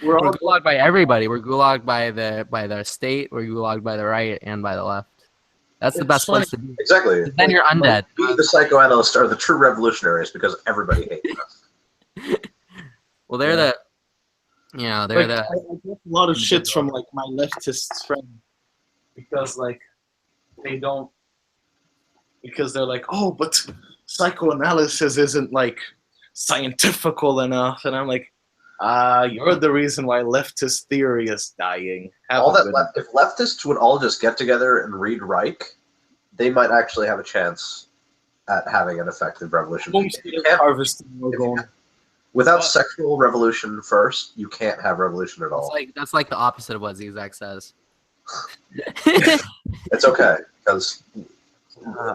We're gulagged by everybody. We're gulagged by the state. We're gulagged by the right and by the left. That's the best place to be. Exactly. Then you're undead. We, the psychoanalysts, are the true revolutionaries because everybody hates us. Well, they're the, you know, they're the. I get a lot of shit from like my leftist friends because like they don't, because they're like, oh, but psychoanalysis isn't like scientifical enough, and I'm like, you're the reason why leftist theory is dying. If leftists would all just get together and read Reich, they might actually have a chance at having an effective revolution. Without sexual revolution first, you can't have revolution at all. That's like the opposite of what Zizek says. It's okay because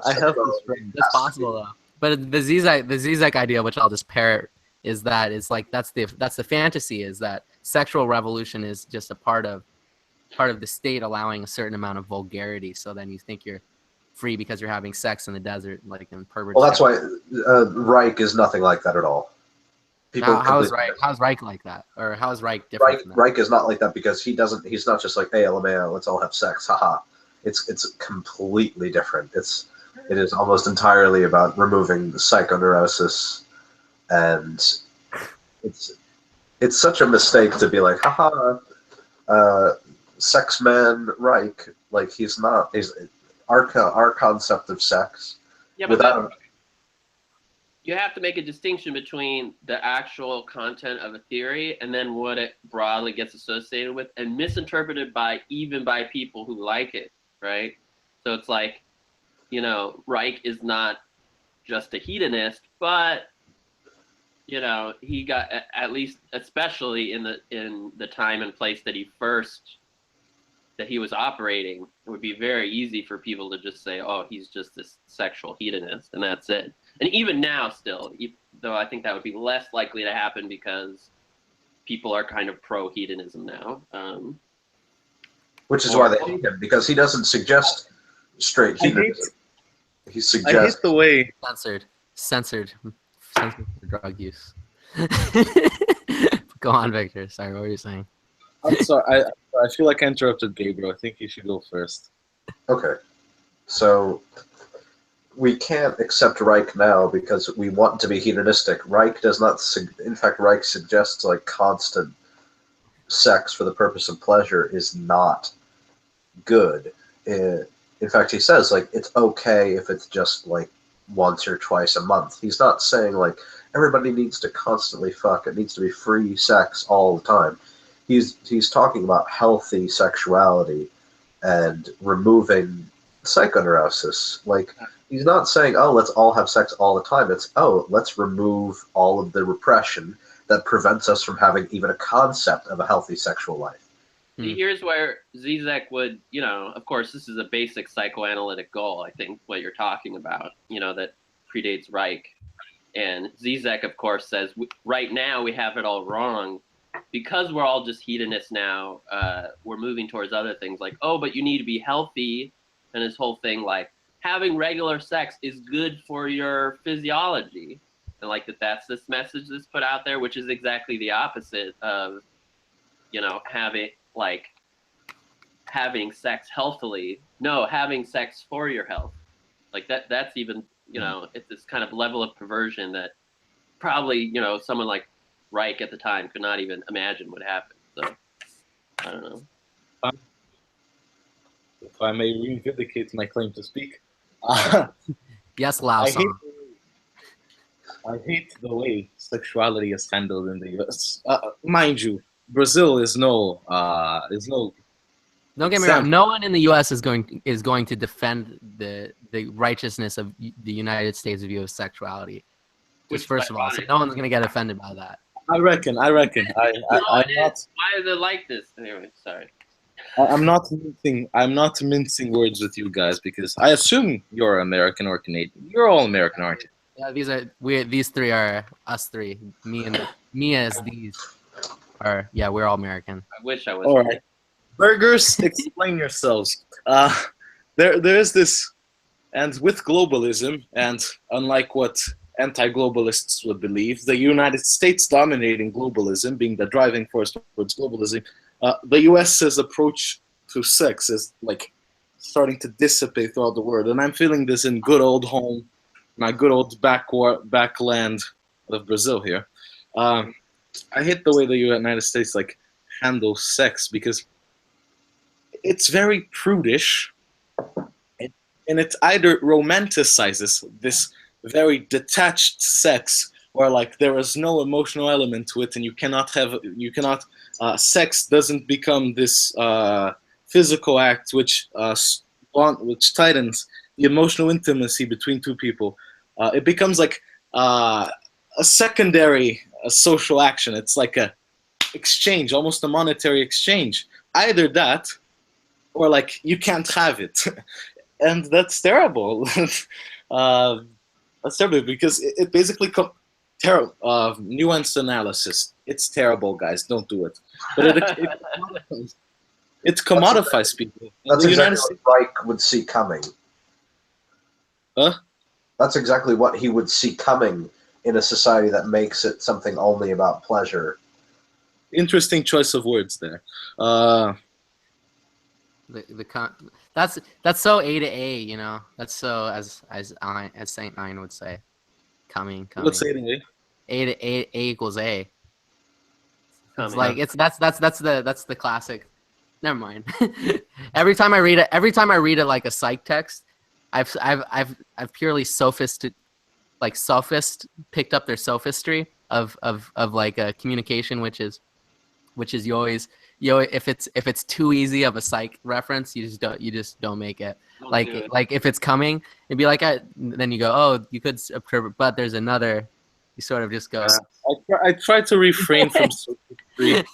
I have this friend. It's possible though. But the Zizek idea, which I'll just parrot, is that it's like that's the fantasy, is that sexual revolution is just a part of the state allowing a certain amount of vulgarity. So then you think you're free because you're having sex in the desert, like in pervert. Well, that's why Reich is nothing like that at all. How's Reich like that, or how's Reich different? Reich is not like that because he's not just like, hey, LMAO, let's all have sex, haha. It's completely different. It is almost entirely about removing the psychoneurosis, and it's such a mistake to be like, haha, sex man Reich. Like he's not. He's our concept of sex. Yeah, but you have to make a distinction between the actual content of a theory and then what it broadly gets associated with and misinterpreted by people who like it, right? So it's like, you know, Reich is not just a hedonist, but you know, he got, at least especially in the time and place that he was operating, it would be very easy for people to just say, oh, he's just this sexual hedonist and that's it. And even now still, though I think that would be less likely to happen because people are kind of pro-hedonism now. Which is why they hate him, because he doesn't suggest straight hedonism. He suggests... I hate the way... Censored drug use. Go on, Victor. Sorry, what were you saying? I'm sorry. I feel like I interrupted Gabriel. I think you should go first. Okay. So... we can't accept Reich now because we want to be hedonistic. Reich does not. In fact, Reich suggests like constant sex for the purpose of pleasure is not good. In fact, he says like it's okay if it's just like once or twice a month. He's not saying like everybody needs to constantly fuck. It needs to be free sex all the time. He's talking about healthy sexuality and removing psychoneurosis. Like. He's not saying, oh, let's all have sex all the time. It's, oh, let's remove all of the repression that prevents us from having even a concept of a healthy sexual life. See, here's where Zizek would, you know, of course, this is a basic psychoanalytic goal, I think, what you're talking about, you know, that predates Reich. And Zizek, of course, says, right now we have it all wrong. Because we're all just hedonists now, we're moving towards other things like, oh, but you need to be healthy. And his whole thing, like, having regular sex is good for your physiology. And like that's this message that's put out there, which is exactly the opposite of, you know, having sex healthily. No, having sex for your health. Like that's even, you know, it's this kind of level of perversion that probably, you know, someone like Reich at the time could not even imagine would happen. So I don't know. If I may revindicate my claim to speak. Yes, Lao. I hate the way sexuality is handled in the U.S. Mind you, Brazil is no. Don't get me wrong. No one in the U.S. is going to defend the righteousness of the United States view of sexuality. Just first of all, so no one's going to get offended by that. I reckon. Why are they like this? Anyway, sorry. I'm not mincing words with you guys because I assume you're American or Canadian. You're all American, aren't you? Yeah, these three are us three. Me as these are, yeah, we're all American. I wish I was. All right. Burgers, explain yourselves. There's this And with globalism, and unlike what anti-globalists would believe, the United States dominating globalism, being the driving force towards globalism, the US's approach to sex is like starting to dissipate throughout the world. And I'm feeling this in good old home, my good old backland of Brazil here. I hate the way the United States like handles sex because it's very prudish, and it either romanticizes this very detached sex, where like there is no emotional element to it, and sex doesn't become this physical act which tightens the emotional intimacy between two people. It becomes like a secondary social action. It's like a exchange, almost a monetary exchange. Either that, or like you can't have it. And that's terrible. That's terrible because it basically terrible nuanced analysis. It's terrible, guys. Don't do it. But it commodifies people. That's exactly what Reich would see coming. Huh? That's exactly what he would see coming in a society that makes it something only about pleasure. Interesting choice of words there. That's so A to A, you know. That's so as Saint Nine would say, coming. What's A to A? A equals A. It's Coming. like that's the classic. Never mind. every time I read it like a psych text, I've purely sophist picked up their sophistry of like a communication, which is you always if it's too easy of a psych reference, you just don't make it. Like if it's coming, it'd be like then you go, oh, you could observe it, but there's another. You sort of just go. I try to refrain from sophistry,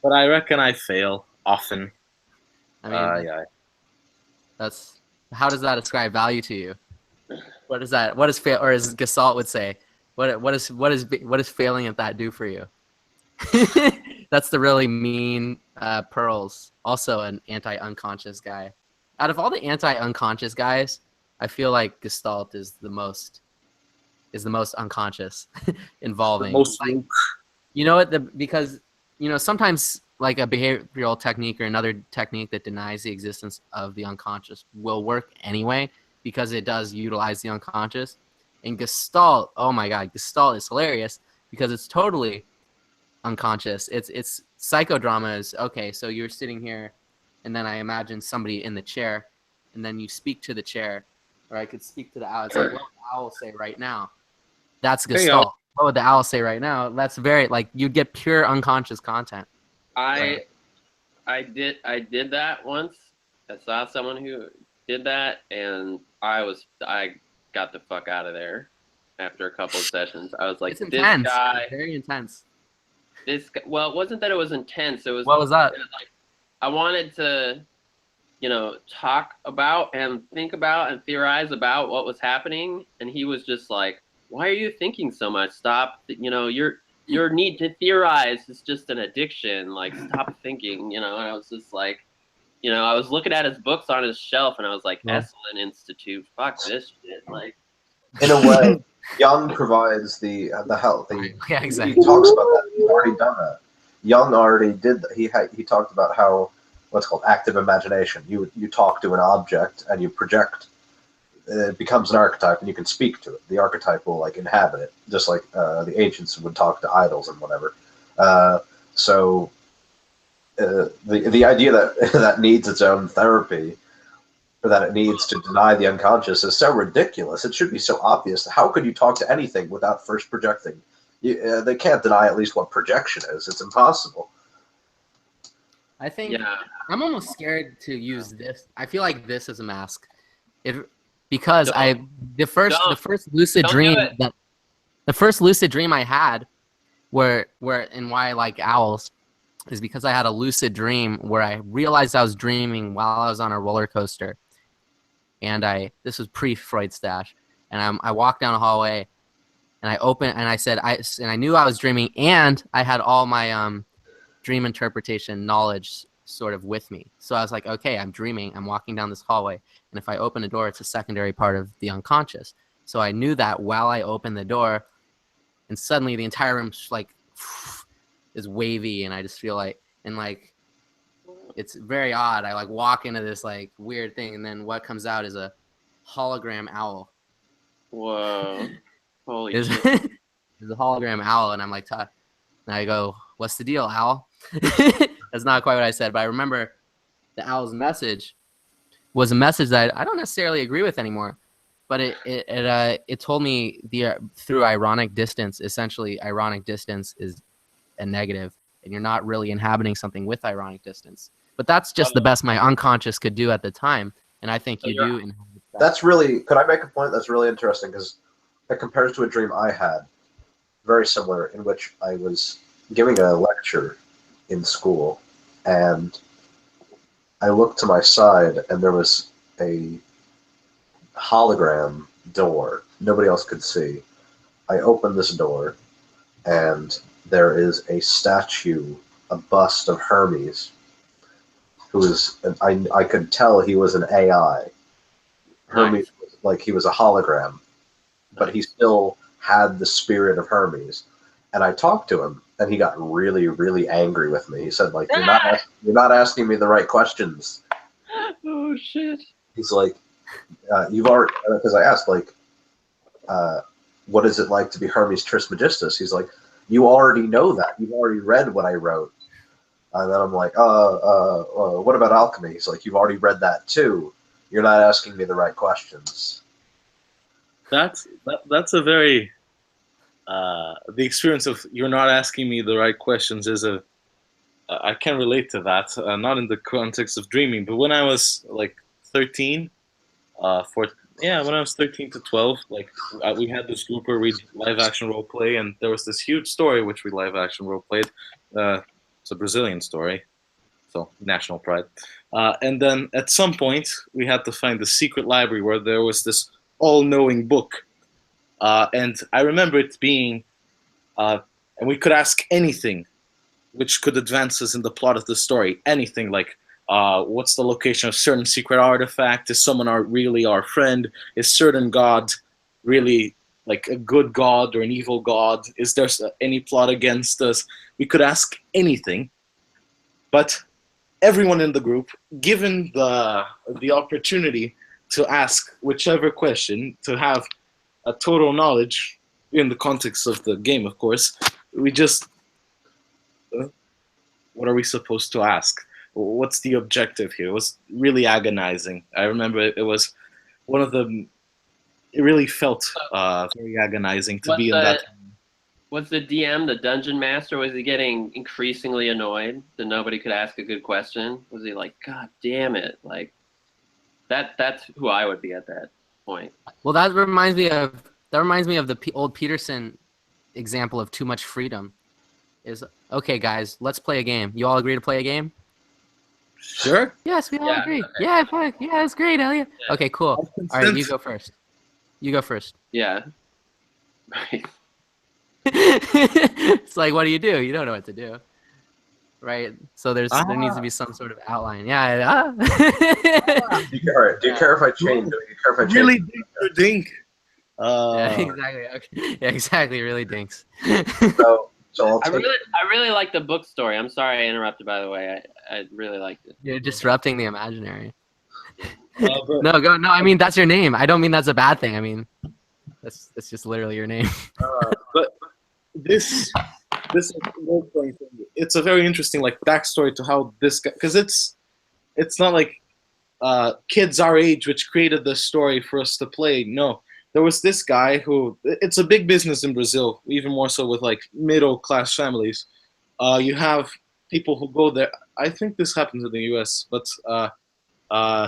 but I reckon I fail often. I mean, yeah. That's how does that ascribe value to you? What is that? What is fail? Or as Gestalt would say, what is failing at that do for you? That's the really mean Pearls. Also an anti-unconscious guy. Out of all the anti-unconscious guys, I feel like Gestalt is the most unconscious, involving. Like, you know what? Because sometimes like a behavioral technique or another technique that denies the existence of the unconscious will work anyway because it does utilize the unconscious. And Gestalt, oh my God, Gestalt is hilarious because it's totally unconscious. It's psychodrama is okay. So you're sitting here, and then I imagine somebody in the chair, and then you speak to the chair, or I could speak to the owl. It's like, what would the owl say right now? That's Gestalt. What would the owl say right now? That's very like you'd get pure unconscious content. I did that once. I saw someone who did that, and I got the fuck out of there after a couple of sessions. I was like, it's intense. This guy, it's very intense. Well, it wasn't that it was intense. It was. What was that? Like, I wanted to, talk about and think about and theorize about what was happening, and he was just like, "Why are you thinking so much? Stop. Your need to theorize is just an addiction. Like, stop thinking." And I was just like, I was looking at his books on his shelf, and I was like, Esalen Institute, fuck this shit. Like, in a way, Jung provides the help. Yeah, exactly. He talks about that. He's already done that. Jung already did that. He talked about how what's called active imagination. You talk to an object and you project. It becomes an archetype, and you can speak to it. The archetype will like inhabit it, just like the ancients would talk to idols and whatever. So the idea that that needs its own therapy, or that it needs to deny the unconscious, is so ridiculous. It should be so obvious. How could you talk to anything without first projecting? They can't deny at least what projection is. It's impossible. I think I'm almost scared to use this. I feel like this is a mask. Because the first lucid dream I had where and why I like owls is because I had a lucid dream where I realized I was dreaming while I was on a roller coaster. And this was pre-Freud stash. And I walked down a hallway and I opened and I said I knew I was dreaming, and I had all my dream interpretation knowledge sort of with me. So I was like, okay, I'm dreaming. I'm walking down this hallway, and if I open a door, it's a secondary part of the unconscious. So I knew that while I opened the door, and suddenly the entire room like is wavy, and I just feel like, and like it's very odd. I like walk into this like weird thing, and then what comes out is a hologram owl. Whoa! Holy It's shit! a hologram owl, and I'm like, and I go, "What's the deal, owl?" That's not quite what I said, but I remember the owl's message was a message that I don't necessarily agree with anymore. But it told me through ironic distance. Essentially, ironic distance is a negative, and you're not really inhabiting something with ironic distance. But that's just the best my unconscious could do at the time, and I think you do inhabit that. That's really. Could I make a point that's really interesting because it compares to a dream I had, very similar, in which I was giving a lecture in school, and I looked to my side, and there was a hologram door nobody else could see. I opened this door, and there is a statue, a bust of Hermes, who is, I could tell he was an AI. Hermes, like he was a hologram, but he still had the spirit of Hermes. And I talked to him, and he got really, really angry with me. He said, like, you're not asking me the right questions. Oh shit! He's like, you've already, because I asked, like, what is it like to be Hermes Trismegistus? He's like, you already know that. You've already read what I wrote. And then I'm like, what about alchemy? He's like, you've already read that too. You're not asking me the right questions. That's a very the experience of you're not asking me the right questions is a I can relate to that, not in the context of dreaming, but when I was like 13, when I was 13 to 12, like we had this group where we live action role play, and there was this huge story which we live action role played. It's a Brazilian story, so national pride. And then at some point, we had to find the secret library where there was this all-knowing book. And I remember it being, and we could ask anything which could advance us in the plot of the story. Anything like, what's the location of certain secret artifact? Is someone really our friend? Is certain god really like a good god or an evil god? Is there any plot against us? We could ask anything, but everyone in the group, given the opportunity to ask whichever question, to have a total knowledge in the context of the game, of course, we just, what are we supposed to ask? What's the objective here? It was really agonizing. I remember it was one of the, it really felt very agonizing to be in that. Was the DM, the dungeon master, was he getting increasingly annoyed that nobody could ask a good question? Was he like, God damn it, like that's who I would be at that point. Well, that reminds me of the old Peterson example of too much freedom. Is okay, guys, let's play a game. You all agree to play a game? Sure. Yes, we all agree. Okay. Yeah, fuck. Yeah, it's great, Elliot. Yeah. Okay, cool. All right, you go first. You go first. Yeah. Right. It's like, what do? You don't know what to do, right? So there needs to be some sort of outline. Yeah. Do you care if I change? Really dink. Yeah, exactly. Okay. Yeah, exactly. Really dinks. So I really like the book story. I'm sorry I interrupted. By the way, I really liked it. You're disrupting the imaginary. No, I mean, that's your name. I don't mean that's a bad thing. I mean, that's just literally your name. But this role-playing thing, it's a very interesting like backstory to how this guy, because it's not like kids our age which created this story for us to play. No, there was this guy who, it's a big business in Brazil, even more so with like middle class families. You have people who go there. I think this happens in the US, but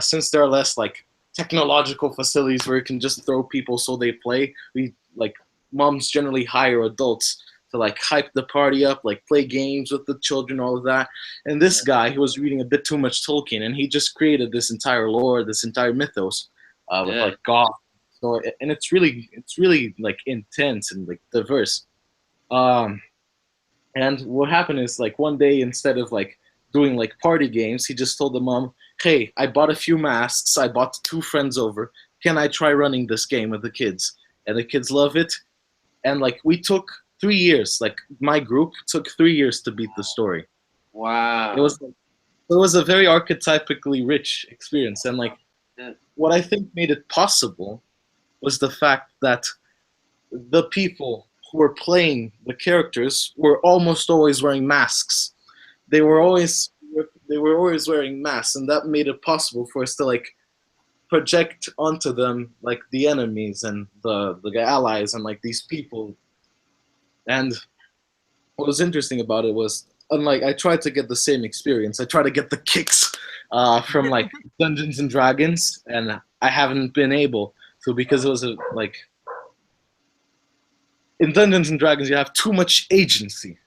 since there are less like technological facilities where you can just throw people so they play, we like moms generally hire adults to like hype the party up, like play games with the children, all of that. And this guy, he was reading a bit too much Tolkien, and he just created this entire lore, this entire mythos with like God. So, and it's really like intense and like diverse. And what happened is like one day, instead of like doing like party games, he just told the mom, "Hey, I bought a few masks. I bought 2 friends over. Can I try running this game with the kids?" And the kids love it. And like we took 3 years. Like my group took 3 years to beat the story. Wow. It was a very archetypically rich experience, and like what I think made it possible was the fact that the people who were playing the characters were almost always wearing masks. They were always wearing masks, and that made it possible for us to like project onto them like the enemies and the allies and like these people. And what was interesting about it was, unlike, I tried to get the same experience. I tried to get the kicks from like Dungeons and Dragons, and I haven't been able to, because it was like in Dungeons and Dragons you have too much agency.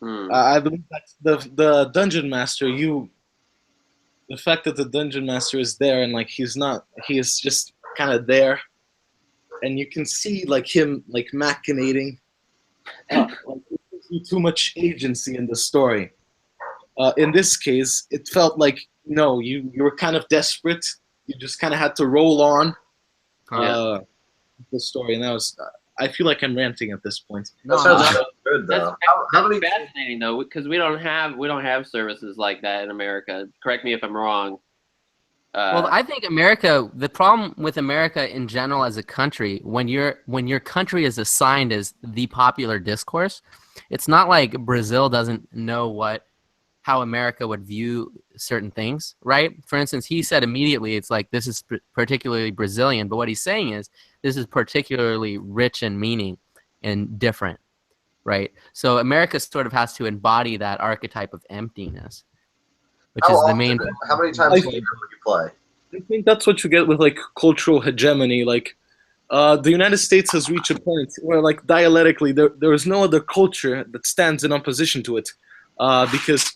I believe that the dungeon master, the fact that the dungeon master is there and like he is just kind of there, and you can see like him like machinating. Like, it gives you too much agency in the story. In this case, it felt like no, you were kind of desperate. You just kind of had to roll on the story, and that was. I feel like I'm ranting at this point. That sounds so good, though. That's fascinating, though, because we don't have services like that in America. Correct me if I'm wrong. Well, I think America. The problem with America in general as a country, when your country is assigned as the popular discourse, it's not like Brazil doesn't know how America would view certain things, right? For instance, he said immediately, it's like this is particularly Brazilian, but what he's saying is this is particularly rich in meaning and different, right? So America sort of has to embody that archetype of emptiness, which is the main. How many times would you play? I think that's what you get with like cultural hegemony. Like the United States has reached a point where, like dialectically, there is no other culture that stands in opposition to it, because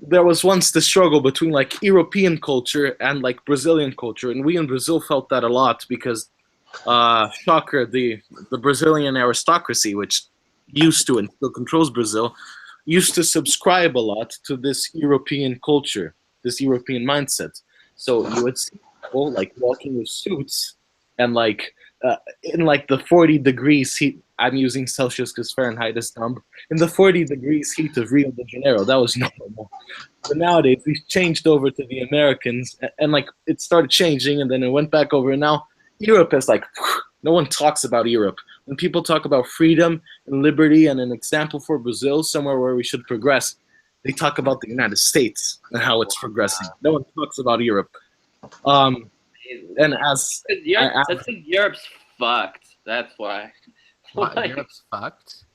there was once the struggle between like European culture and like Brazilian culture, and we in Brazil felt that a lot because, shocker, the Brazilian aristocracy, which used to and still controls Brazil, used to subscribe a lot to this European culture, this European mindset. So you would see people like walking with suits and like in like the 40 degrees heat. I'm using Celsius because Fahrenheit is dumb. In the 40 degrees heat of Rio de Janeiro, that was normal. But nowadays, we've changed over to the Americans, and like it started changing, and then it went back over. And now Europe is like, no one talks about Europe. When people talk about freedom and liberty and an example for Brazil, somewhere where we should progress, they talk about the United States and how it's progressing. No one talks about Europe. And as Europe's fucked. That's why. What, Europe's fucked?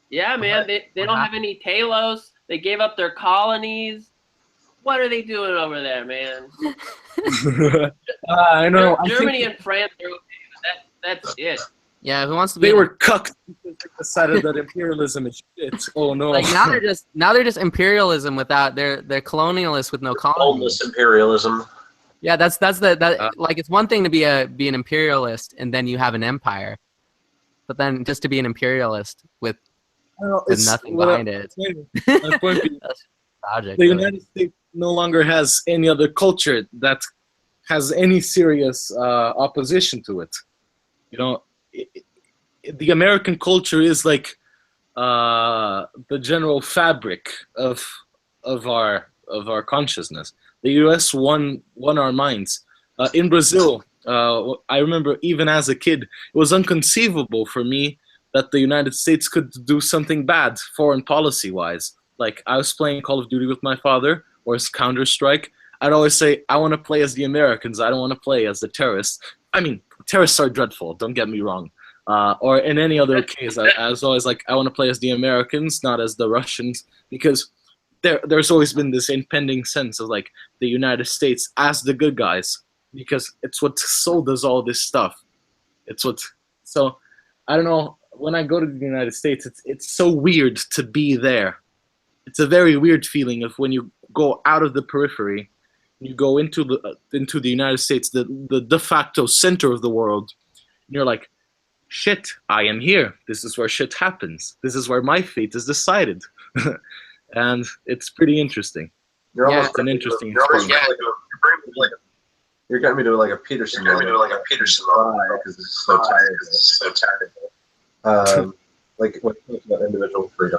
Yeah, man. They don't have any Talos. They gave up their colonies. What are they doing over there, man? I know. Germany and France are okay, but that's it. Yeah, who wants to be? They were cucked because they decided that imperialism is shit. Oh no! Like now they're just imperialism without they're colonialists with no colonies. Homeless imperialism. Yeah, that's like it's one thing to be an imperialist and then you have an empire, but then just to be an imperialist with nothing behind it. My point being, the United States no longer has any other culture that has any serious opposition to it. You know, the American culture is like the general fabric of our consciousness. The U.S. won our minds. In Brazil, I remember even as a kid, it was inconceivable for me that the United States could do something bad foreign policy-wise. Like, I was playing Call of Duty with my father, or Counter-Strike. I'd always say, I want to play as the Americans. I don't want to play as the terrorists. I mean, terrorists are dreadful, don't get me wrong. Or in any other case, I was always like, I want to play as the Americans, not as the Russians, because there's always been this impending sense of like the United States as the good guys, because it's what sold us all this stuff. So I don't know, when I go to the United States, it's so weird to be there. It's a very weird feeling of when you go out of the periphery, you go into the United States, the de facto center of the world, and you're like, shit, I am here. This is where shit happens. This is where my fate is decided. and it's pretty interesting. You're Yeah, almost It's an interesting you're almost experience. you're getting me to like a Peterson moment. Because it's so terrible. Like when it comes about individual freedom,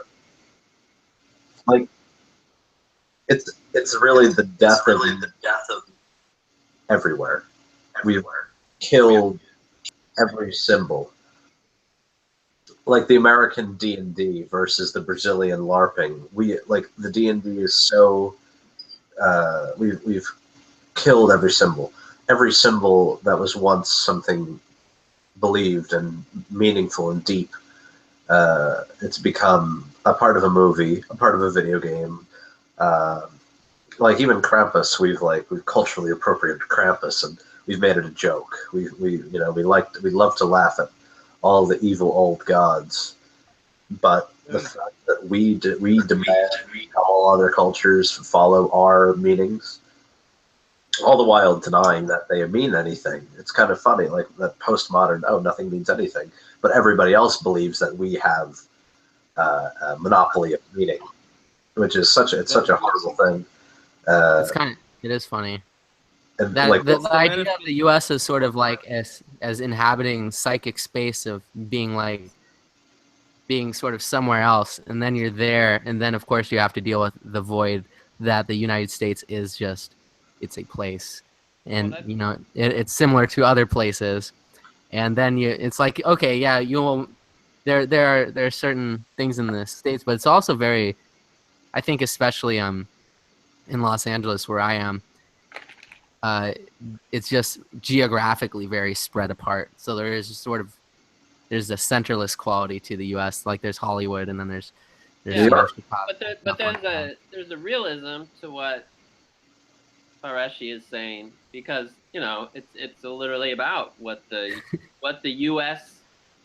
like it's really the death of everywhere. We've killed every symbol. Like the American D&D versus the Brazilian LARPing. We like the D&D is so we've killed every symbol. Every symbol that was once something believed and meaningful and deep. It's become a part of a movie, a part of a video game. Like even Krampus, we've culturally appropriated Krampus and we've made it a joke. We love to laugh at all the evil old gods, but the fact that we demand all other cultures follow our meanings, all the while denying that they mean anything. It's kind of funny, like that postmodern, oh, nothing means anything, but everybody else believes that we have a monopoly of meaning, which is such a horrible thing. It is funny. And That like the idea of the U.S. is sort of like as inhabiting psychic space of being sort of somewhere else, and then you're there, and then of course you have to deal with the void that the United States is just. It's a place, and it's similar to other places, and then it's like, okay, yeah, there are certain things in the States, but it's also very, I think, especially in Los Angeles where I am. It's just geographically very spread apart. So there's a centerless quality to the U.S. Like there's Hollywood, and then there's Chicago. But there's a realism to what Hareshi is saying, because it's literally about what the U.S.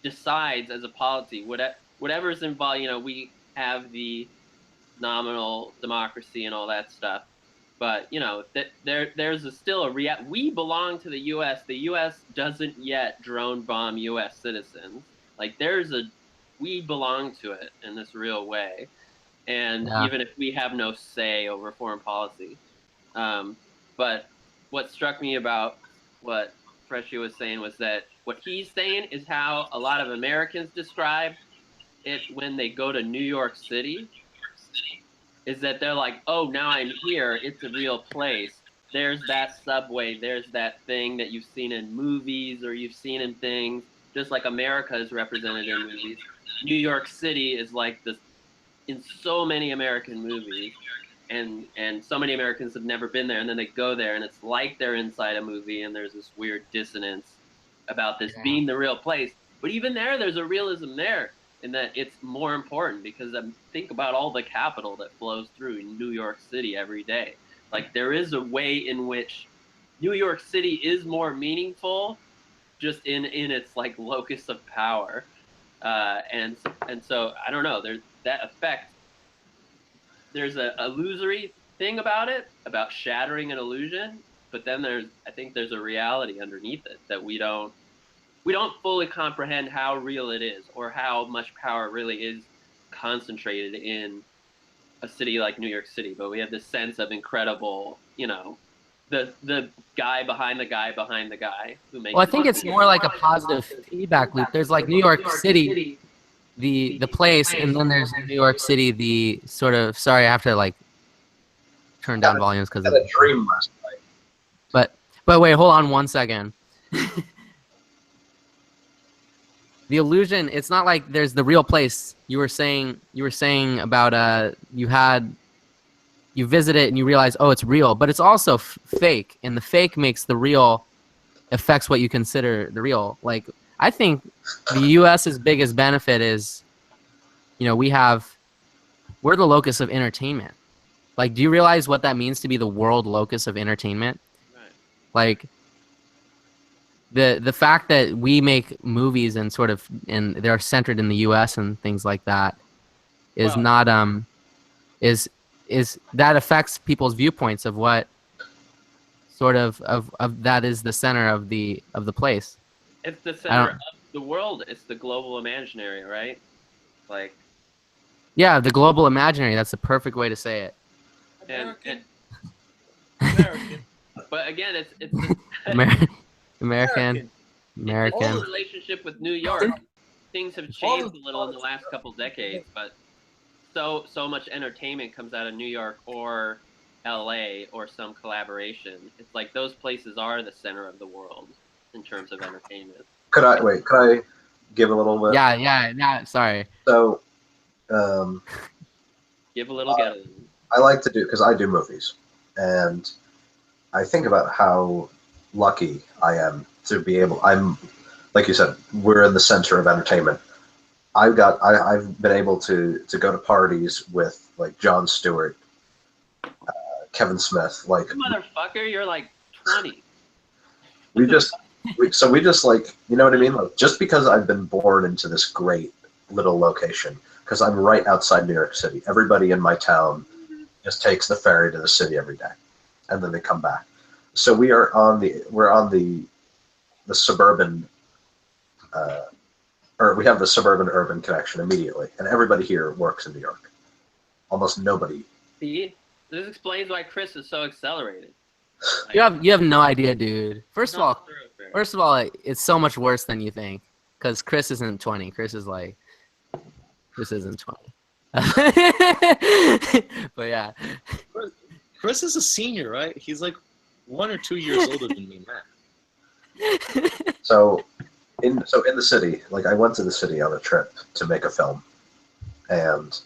decides as a policy. Whatever's involved, we have the nominal democracy and all that stuff. But there's still a we belong to the U.S. The U.S. doesn't yet drone bomb U.S. citizens. Like we belong to it in this real way, and even if we have no say over foreign policy. But what struck me about what Freshie was saying was that what he's saying is how a lot of Americans describe it when they go to New York City. Is that they're like, oh, now I'm here. It's a real place. There's that subway. There's that thing that you've seen in movies or you've seen in things. Just like America is represented in movies. New York City is like this in so many American movies. And so many Americans have never been there. And then they go there and it's like they're inside a movie. And there's this weird dissonance about this being the real place. But even there's a realism there. And that it's more important because think about all the capital that flows through New York City every day. Like there is a way in which New York City is more meaningful, just in its like locus of power, and so I don't know. There's that effect. There's a illusory thing about it, about shattering an illusion, but then I think there's a reality underneath it that we don't fully comprehend how real it is or how much power really is concentrated in a city like New York City. But we have this sense of incredible, the guy behind the guy behind the guy who makes. Well, I think it's more like a positive feedback loop. There's like New York City, the place, and then there's New York City, the sort of. Sorry, I have to like turn down volumes because of a dream last night. But wait, hold on one second. The illusion, it's not like there's the real place. You were saying about you visit it and you realize, oh, it's real, but it's also fake, and the fake makes the real, affects what you consider the real. Like I think the U.S.'s biggest benefit is, we're the locus of entertainment. Like, do you realize what that means to be the world locus of entertainment? Right. Like the fact that we make movies and they're centered in the U.S. and things like that is is that affects people's viewpoints of what sort of that is the center of the place. It's the center of the world. It's the global imaginary, right? Like Yeah, the global imaginary. That's the perfect way to say it. And American. but again, it's American, American. it's American. the relationship with New York. Things have changed a little in the last couple decades, but so much entertainment comes out of New York or LA or some collaboration. It's like those places are the center of the world in terms of entertainment. Could I give a little bit? Yeah. Sorry. So, Give a little, get a little. I like to do because I do movies, and I think about how lucky I am to be able. I'm like you said, we're in the center of entertainment. I've been able to go to parties with like Jon Stewart, Kevin Smith. Like You motherfucker, you're like 20. we just we just like, you know what I mean. Like, just because I've been born into this great little location, because I'm right outside New York City. Everybody in my town just takes the ferry to the city every day, and then they come back. So we're on the suburban, or we have the suburban urban connection immediately, and everybody here works in New York. Almost nobody. See, this explains why Chris is so accelerated. You have no idea, dude. First of all, it's so much worse than you think. Because Chris isn't 20. Chris isn't 20. But yeah. Chris is a senior, right? He's like 1 or 2 years older than me, man. So in the city, like I went to the city on a trip to make a film, and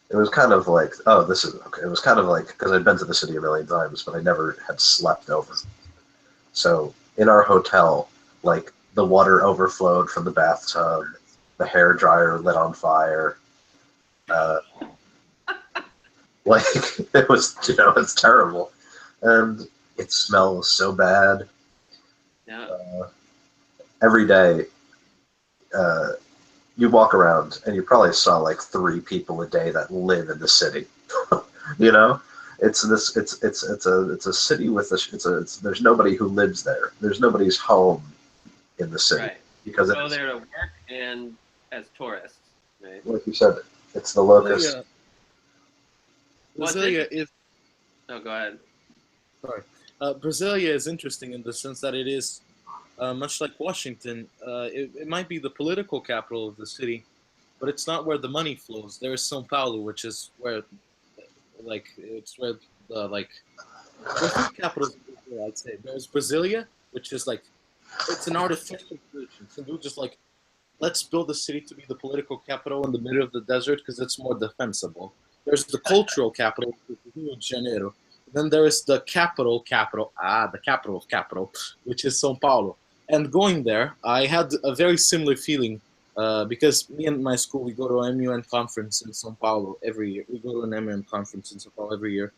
it was kind of like, oh, this is okay. It was kind of like, because I'd been to the city a million times, but I never had slept over. So in our hotel, like the water overflowed from the bathtub, the hair dryer lit on fire. Like it was, it's terrible, and it smells so bad. Yeah. Every day, you walk around and you probably saw like 3 people a day that live in the city. It's a city with there's nobody who lives there. There's nobody's home in the city, Right. because Go there to work and as tourists. Right. like you said, it's the locust. Brasilia is No, go ahead. sorry. Brasilia is interesting in the sense that it is much like Washington. It might be the political capital of the city, but it's not where the money flows. There is São Paulo, which is where, it's where the three capitals. I'd say there's Brasilia, which is it's an artificial solution. So we're just let's build a city to be the political capital in the middle of the desert because it's more defensible. There's the cultural capital, Rio de Janeiro. Then there is the capital, the capital of capital, which is São Paulo. And going there, I had a very similar feeling because me and my school, we go to an MUN conference in São Paulo every year. We go to an MUN conference in São Paulo every year.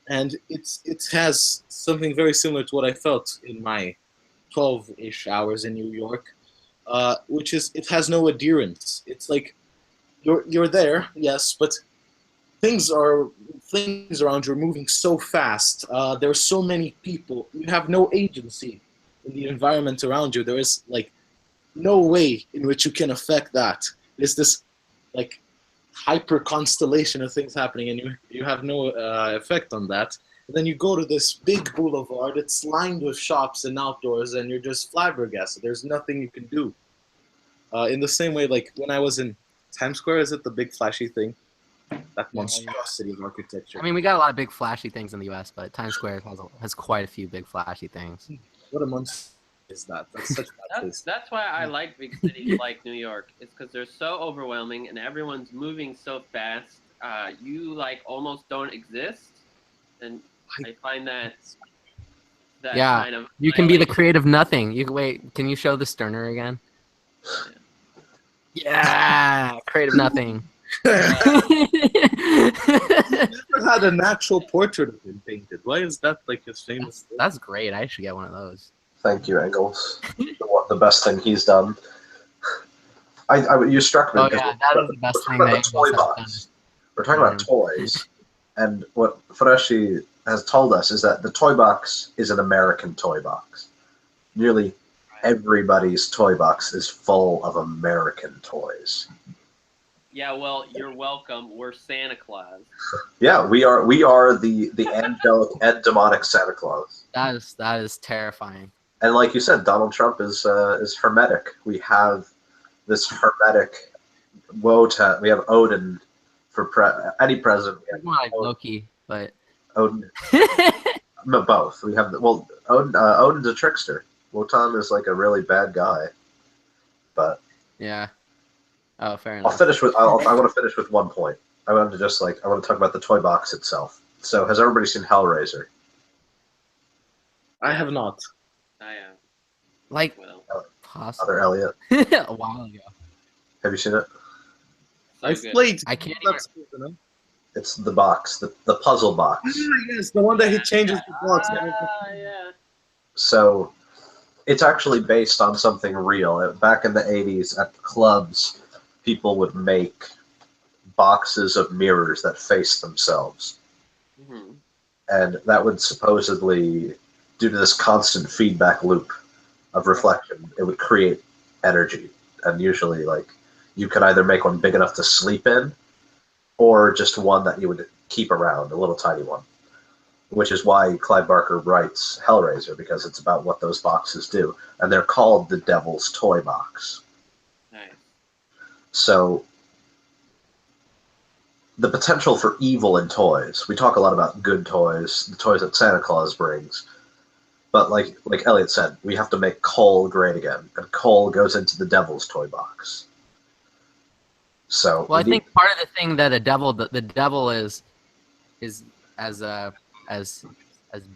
And it has something very similar to what I felt in my 12-ish hours in New York, which is it has no adherence. It's like you're there, yes, but things around you are moving so fast. There are so many people. You have no agency in the environment around you. There is no way in which you can affect that. There's this hyper constellation of things happening, and you have no effect on that. And then you go to this big boulevard. It's lined with shops and outdoors, and you're just flabbergasted. There's nothing you can do. In the same way, when I was in Times Square, is it the big flashy thing? That monstrosity of architecture. I mean, we got a lot of big flashy things in the U.S., but Times Square has quite a few big flashy things. What a monster is that? That's such bad taste. That's why I like big cities like New York. It's because they're so overwhelming and everyone's moving so fast. You almost don't exist, and I find that yeah, kind of you can be the creative nothing. Can you show the Sterner again? Yeah, creative nothing. Never had a natural portrait of him painted. Why is that his famous thing? That's great. I should get one of those. Thank you, Engels. The best thing he's done. You struck me. Oh yeah, that is the best thing that Engels has done. We're talking about toys, and what Fureshi has told us is that the toy box is an American toy box. Nearly everybody's toy box is full of American toys. Yeah, well, you're welcome. We're Santa Claus. Yeah, we are the angelic and demonic Santa Claus. That is terrifying. And like you said, Donald Trump is hermetic. We have this hermetic Wotan. We have Odin for any president. We have More like Odin. Loki, but Odin. Both. We have Odin. Odin's a trickster. Wotan is like a really bad guy. But yeah. Oh, fair enough. I want to finish with one point. I want to talk about the toy box itself. So has everybody seen Hellraiser? I have not. I am. Like, Well, possibly. Other Elliot, A while ago. have you seen it? so I've good. played. I can't That's good, you know? It's the box, the puzzle box. Yes, the one that he changes the box. Yeah. So it's actually based on something real. Back in the 80s at clubs, people would make boxes of mirrors that face themselves. Mm-hmm. And that would supposedly, due to this constant feedback loop of reflection, it would create energy. And usually, like, you could either make one big enough to sleep in, or just one that you would keep around, a little tiny one. Which is why Clive Barker writes Hellraiser, because it's about what those boxes do. And they're called the Devil's Toy Box. Nice. So the potential for evil in toys. We talk a lot about good toys, the toys that Santa Claus brings. But like Elliot said, we have to make coal great again. And coal goes into the Devil's Toy Box. So Well, I think part of the thing that the devil is as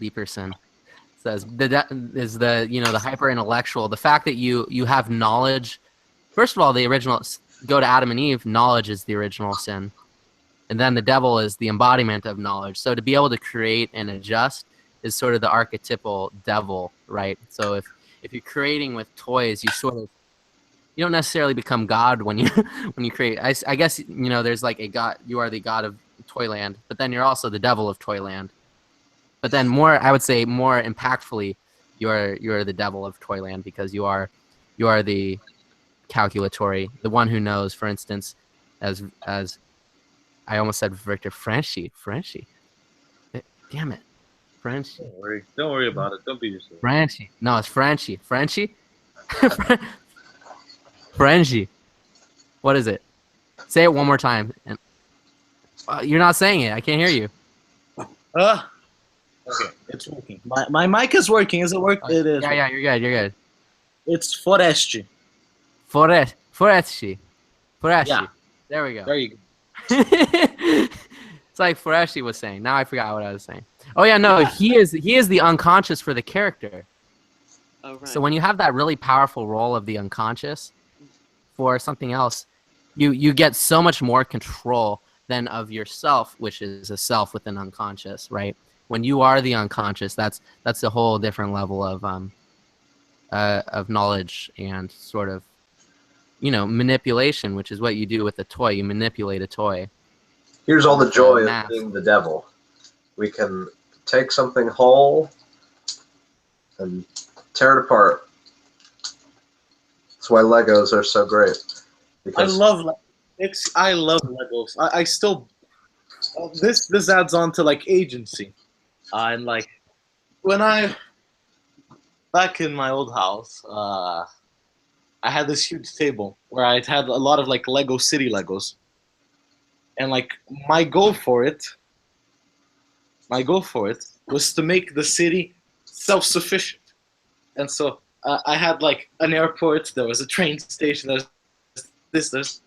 Beeperson says, is the hyper intellectual. The fact that you have knowledge. First of all, the original go to Adam and Eve. Knowledge is the original sin, and then the devil is the embodiment of knowledge. So to be able to create and adjust is sort of the archetypal devil, right? So if you're creating with toys, you don't necessarily become God when you create. I guess there's like a God. You are the God of Toyland, but then you're also the devil of Toyland. But then I would say more impactfully, you're the devil of Toyland because you are the calculatory, the one who knows. For instance, as I almost said Victor Frenchie. Damn it, Frenchie. Don't worry about it. Don't be yourself. Frenchie. No, it's Frenchie. Frenchie. Frenchie. What is it? Say it one more time. And you're not saying it. I can't hear you. Okay, it's working. My mic is working. Is it working? It is. Yeah, you're good. It's Foresti. Foresti. Yeah. There we go. There you go. It's like Foresti was saying. Now I forgot what I was saying. Oh yeah, no, he is the unconscious for the character. Oh, right. So when you have that really powerful role of the unconscious for something else, you get so much more control than of yourself, which is a self within unconscious, right? When you are the unconscious, that's a whole different level of knowledge and sort of manipulation, which is what you do with a toy. You manipulate a toy. Here's all the joy of being the devil. We can take something whole and tear it apart. That's why Legos are so great. Because I love Legos. I still this adds on to like agency. And like when back in my old house, I had this huge table where I had a lot of like Lego City Legos. And like my goal for it was to make the city self-sufficient. And so I had like an airport, there was a train station, there's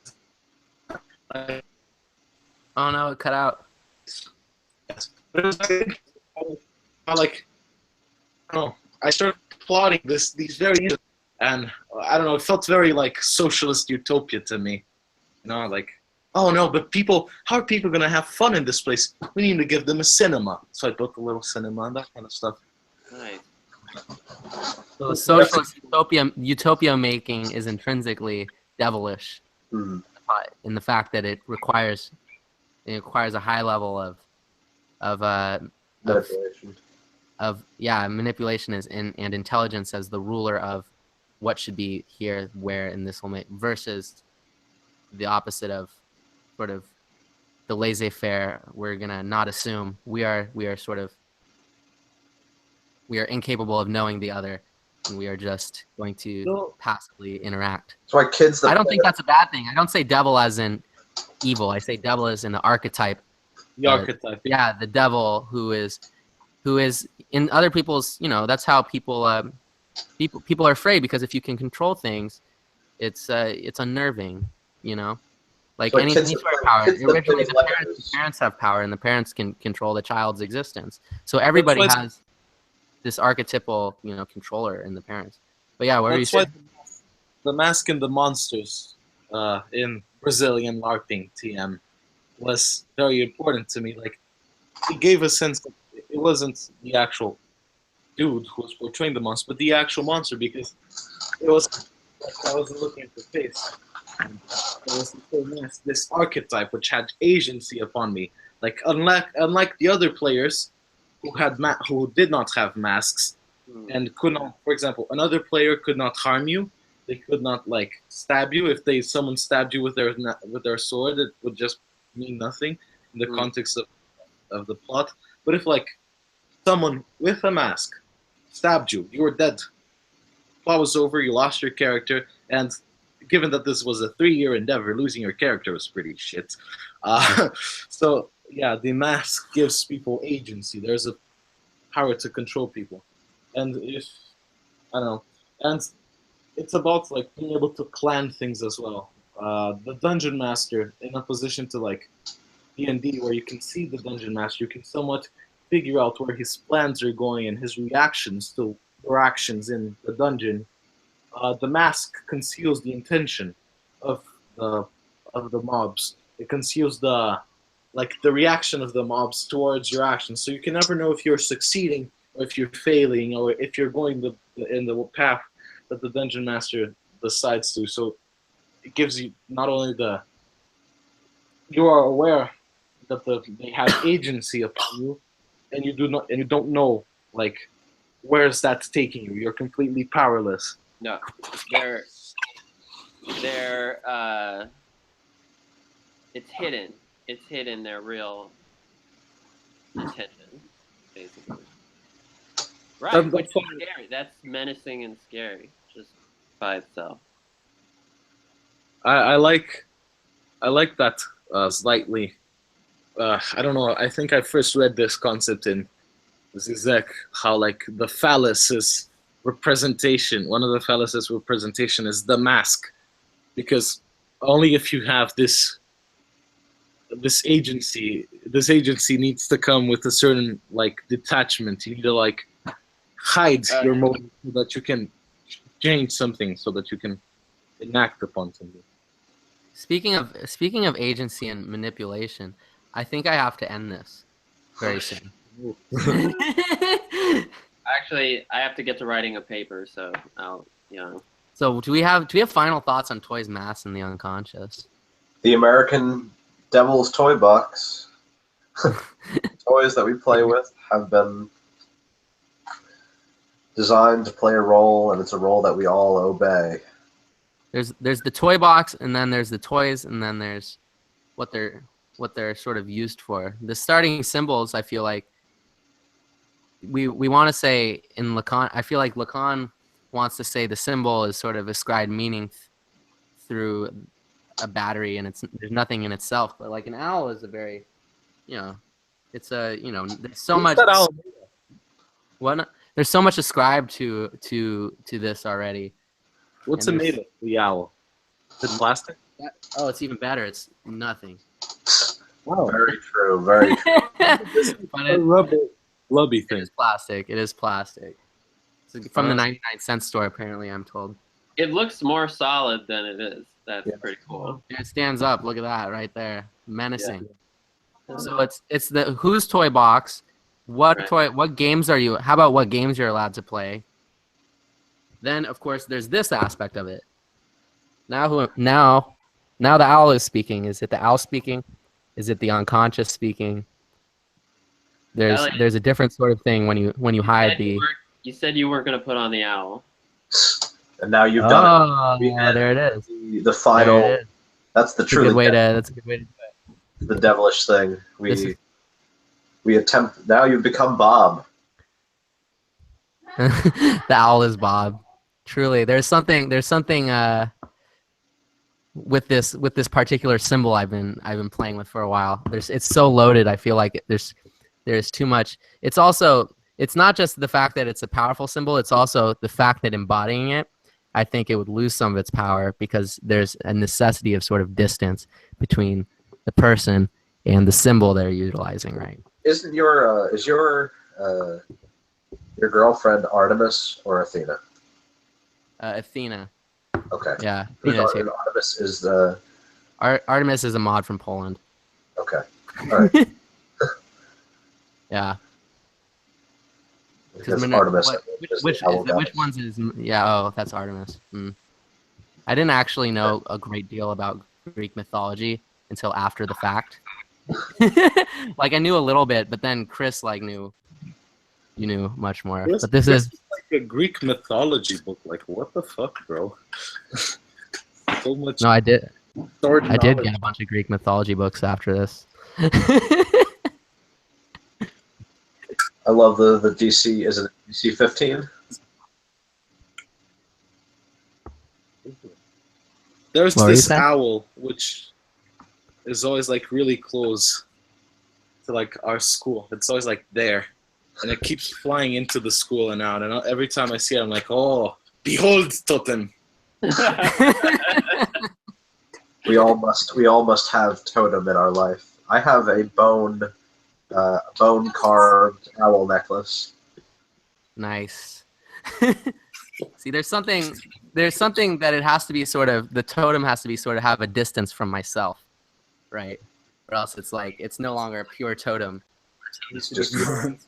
Oh no, it cut out. But it was like I don't know, I started plotting these very, and I don't know, it felt very like socialist utopia to me. Like, oh no, but how are people gonna have fun in this place? We need to give them a cinema. So I built a little cinema and that kind of stuff. Nice. So socialist utopia making is intrinsically devilish in the fact that it requires a high level of manipulation and intelligence as the ruler of what should be here, where, in this moment, versus the opposite of sort of the laissez-faire. We're gonna not assume. We are incapable of knowing the other, and we are just going to passively interact. That's why kids. I don't think that's a bad thing. I don't say devil as in evil. I say devil as in the archetype. The archetype. Yeah, the devil who is in other people's. That's how people are afraid, because if you can control things, it's unnerving. Like any sort of power. Originally, the parents have power, and the parents can control the child's existence. So everybody has this archetypal, controller in the parents. But yeah, what are you saying? The Mask and the Monsters in Brazilian LARPing TM was very important to me. Like, it gave a sense that it wasn't the actual dude who was portraying the monster, but the actual monster, because it was like I was looking at the face. And there was this archetype which had agency upon me. Like, unlike the other players who did not have masks and could not, for example, another player could not harm you. They could not stab you. If someone stabbed you with their sword, it would just mean nothing in the context of the plot. But if someone with a mask stabbed you, you were dead. Plot was over. You lost your character, and given that this was a 3-year endeavor, losing your character was pretty shit. So yeah, the mask gives people agency. There's a power to control people, and I don't know, and it's about being able to plan things as well. The dungeon master in a position to D&D, where you can see the dungeon master, you can somewhat figure out where his plans are going and his reactions to your actions in the dungeon. The mask conceals the intention of the mobs. It conceals the reaction of the mobs towards your actions. So you can never know if you're succeeding or if you're failing or if you're going in the path that the dungeon master decides to. So it gives you not only you are aware that they have agency upon you, and you don't know where's that taking you. You're completely powerless. No, it's hidden. It's hidden their real intention, basically. Right, which is scary. That's menacing and scary, just by itself. I like that slightly. I don't know. I think I first read this concept in Zizek, how the phallus is representation. One of the phalluses representation is the mask, because only if you have this agency needs to come with a certain detachment. You need to hide your motive so that you can change something, so that you can enact upon something. Speaking of agency and manipulation, I think I have to end this very soon. Actually, I have to get to writing a paper, so I'll. So do we have final thoughts on Toys, Masks, and the Unconscious? The American Devil's Toy Box. Toys that we play with have been designed to play a role, and it's a role that we all obey. There's the toy box, and then there's the toys, and then there's what they're sort of used for. The starting symbols, I feel like we want to say in Lacan. I feel like Lacan wants to say the symbol is sort of ascribed meaning through a battery, and there's nothing in itself. But an owl is a very, it's a there's so much. What? There's so much ascribed to this already. What's it made of? The owl? Is it plastic? Oh, it's even better. It's nothing. Wow. Very true. Very true. A rubby thing. It is plastic. It is plastic. It's from the 99-cent store, apparently, I'm told. It looks more solid than it is. That's pretty cool. Yeah, it stands up. Look at that right there. Menacing. Yeah. So it's the whose toy box. What games are you? How about what games you're allowed to play? Then, of course, there's this aspect of it. Now the owl is speaking. Is it the owl speaking? Is it the unconscious speaking? There's a different sort of thing when you hide the. You said you weren't going to put on the owl. And now you've done it. Oh, there it is. The final. That's the truly. That's a good way to do it. the devilish thing. This is- We attempt. Now you've become Bob. the owl is Bob. Truly, there's something with this particular symbol I've been playing with for a while. It's so loaded. I feel like there's too much. It's not just the fact that it's a powerful symbol. It's also the fact that embodying it, I think it would lose some of its power because there's a necessity of sort of distance between the person and the symbol they're utilizing, right? Isn't is your girlfriend Artemis or Athena? Athena. Okay. Yeah. Who's Artemis is the. Artemis is a mod from Poland. Okay. All right. Yeah. Because Artemis. Which one's is? Yeah. Oh, that's Artemis. I didn't actually know a great deal about Greek mythology until after the fact. Like I knew a little bit, but then Chris knew. You knew much more. But this is like a Greek mythology book. Like what the fuck, bro? So much. No, I did. I did knowledge. get a bunch of Greek mythology books after this. I love the DC. Is it DC 15? There's What were you this saying? owl which is always really close to our school. It's always there, and it keeps flying into the school and out. And every time I see it, I'm like, oh, behold, totem. We all must have totem in our life. I have a bone carved owl necklace. Nice. See, there's something that it has to be the totem has to be have a distance from myself, right? Or else it's no longer a pure totem. It's just it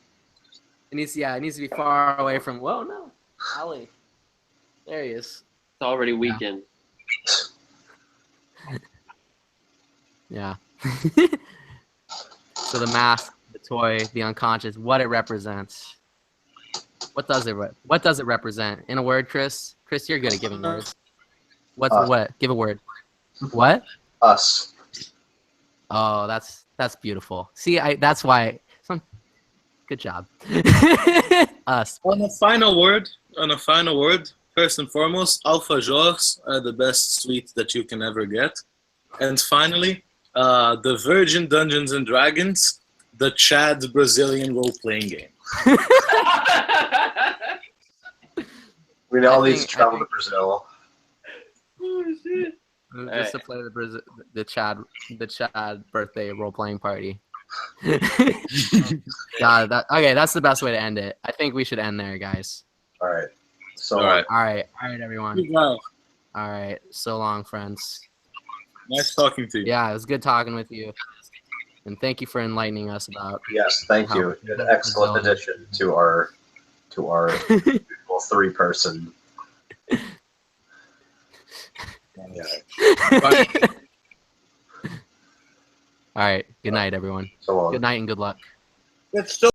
needs to be far away from. Whoa, no, Ali, there he is. It's already weekend. Yeah. So the mask, the toy, the unconscious, what it represents. What does it represent? In a word, Chris? Chris, you're good at giving words. What? Give a word. What? Us. Oh, that's beautiful. See, that's why. Good job. Us. On a final word, first and foremost, alfajors are the best sweets that you can ever get. And finally, the Virgin Dungeons and Dragons, the Chad Brazilian role-playing game. We all need to travel to Brazil. Oh, shit. Just to play the Chad birthday role playing party. God, that's the best way to end it. I think we should end there, guys. All right. So. All right. All right, everyone. Wow. All right, so long, friends. Nice talking to you. Yeah, it was good talking with you, and thank you for enlightening us about. Yes, thank you. An excellent addition to our usual 3-person. All right. Good night, everyone. So long. Good night and good luck. It's so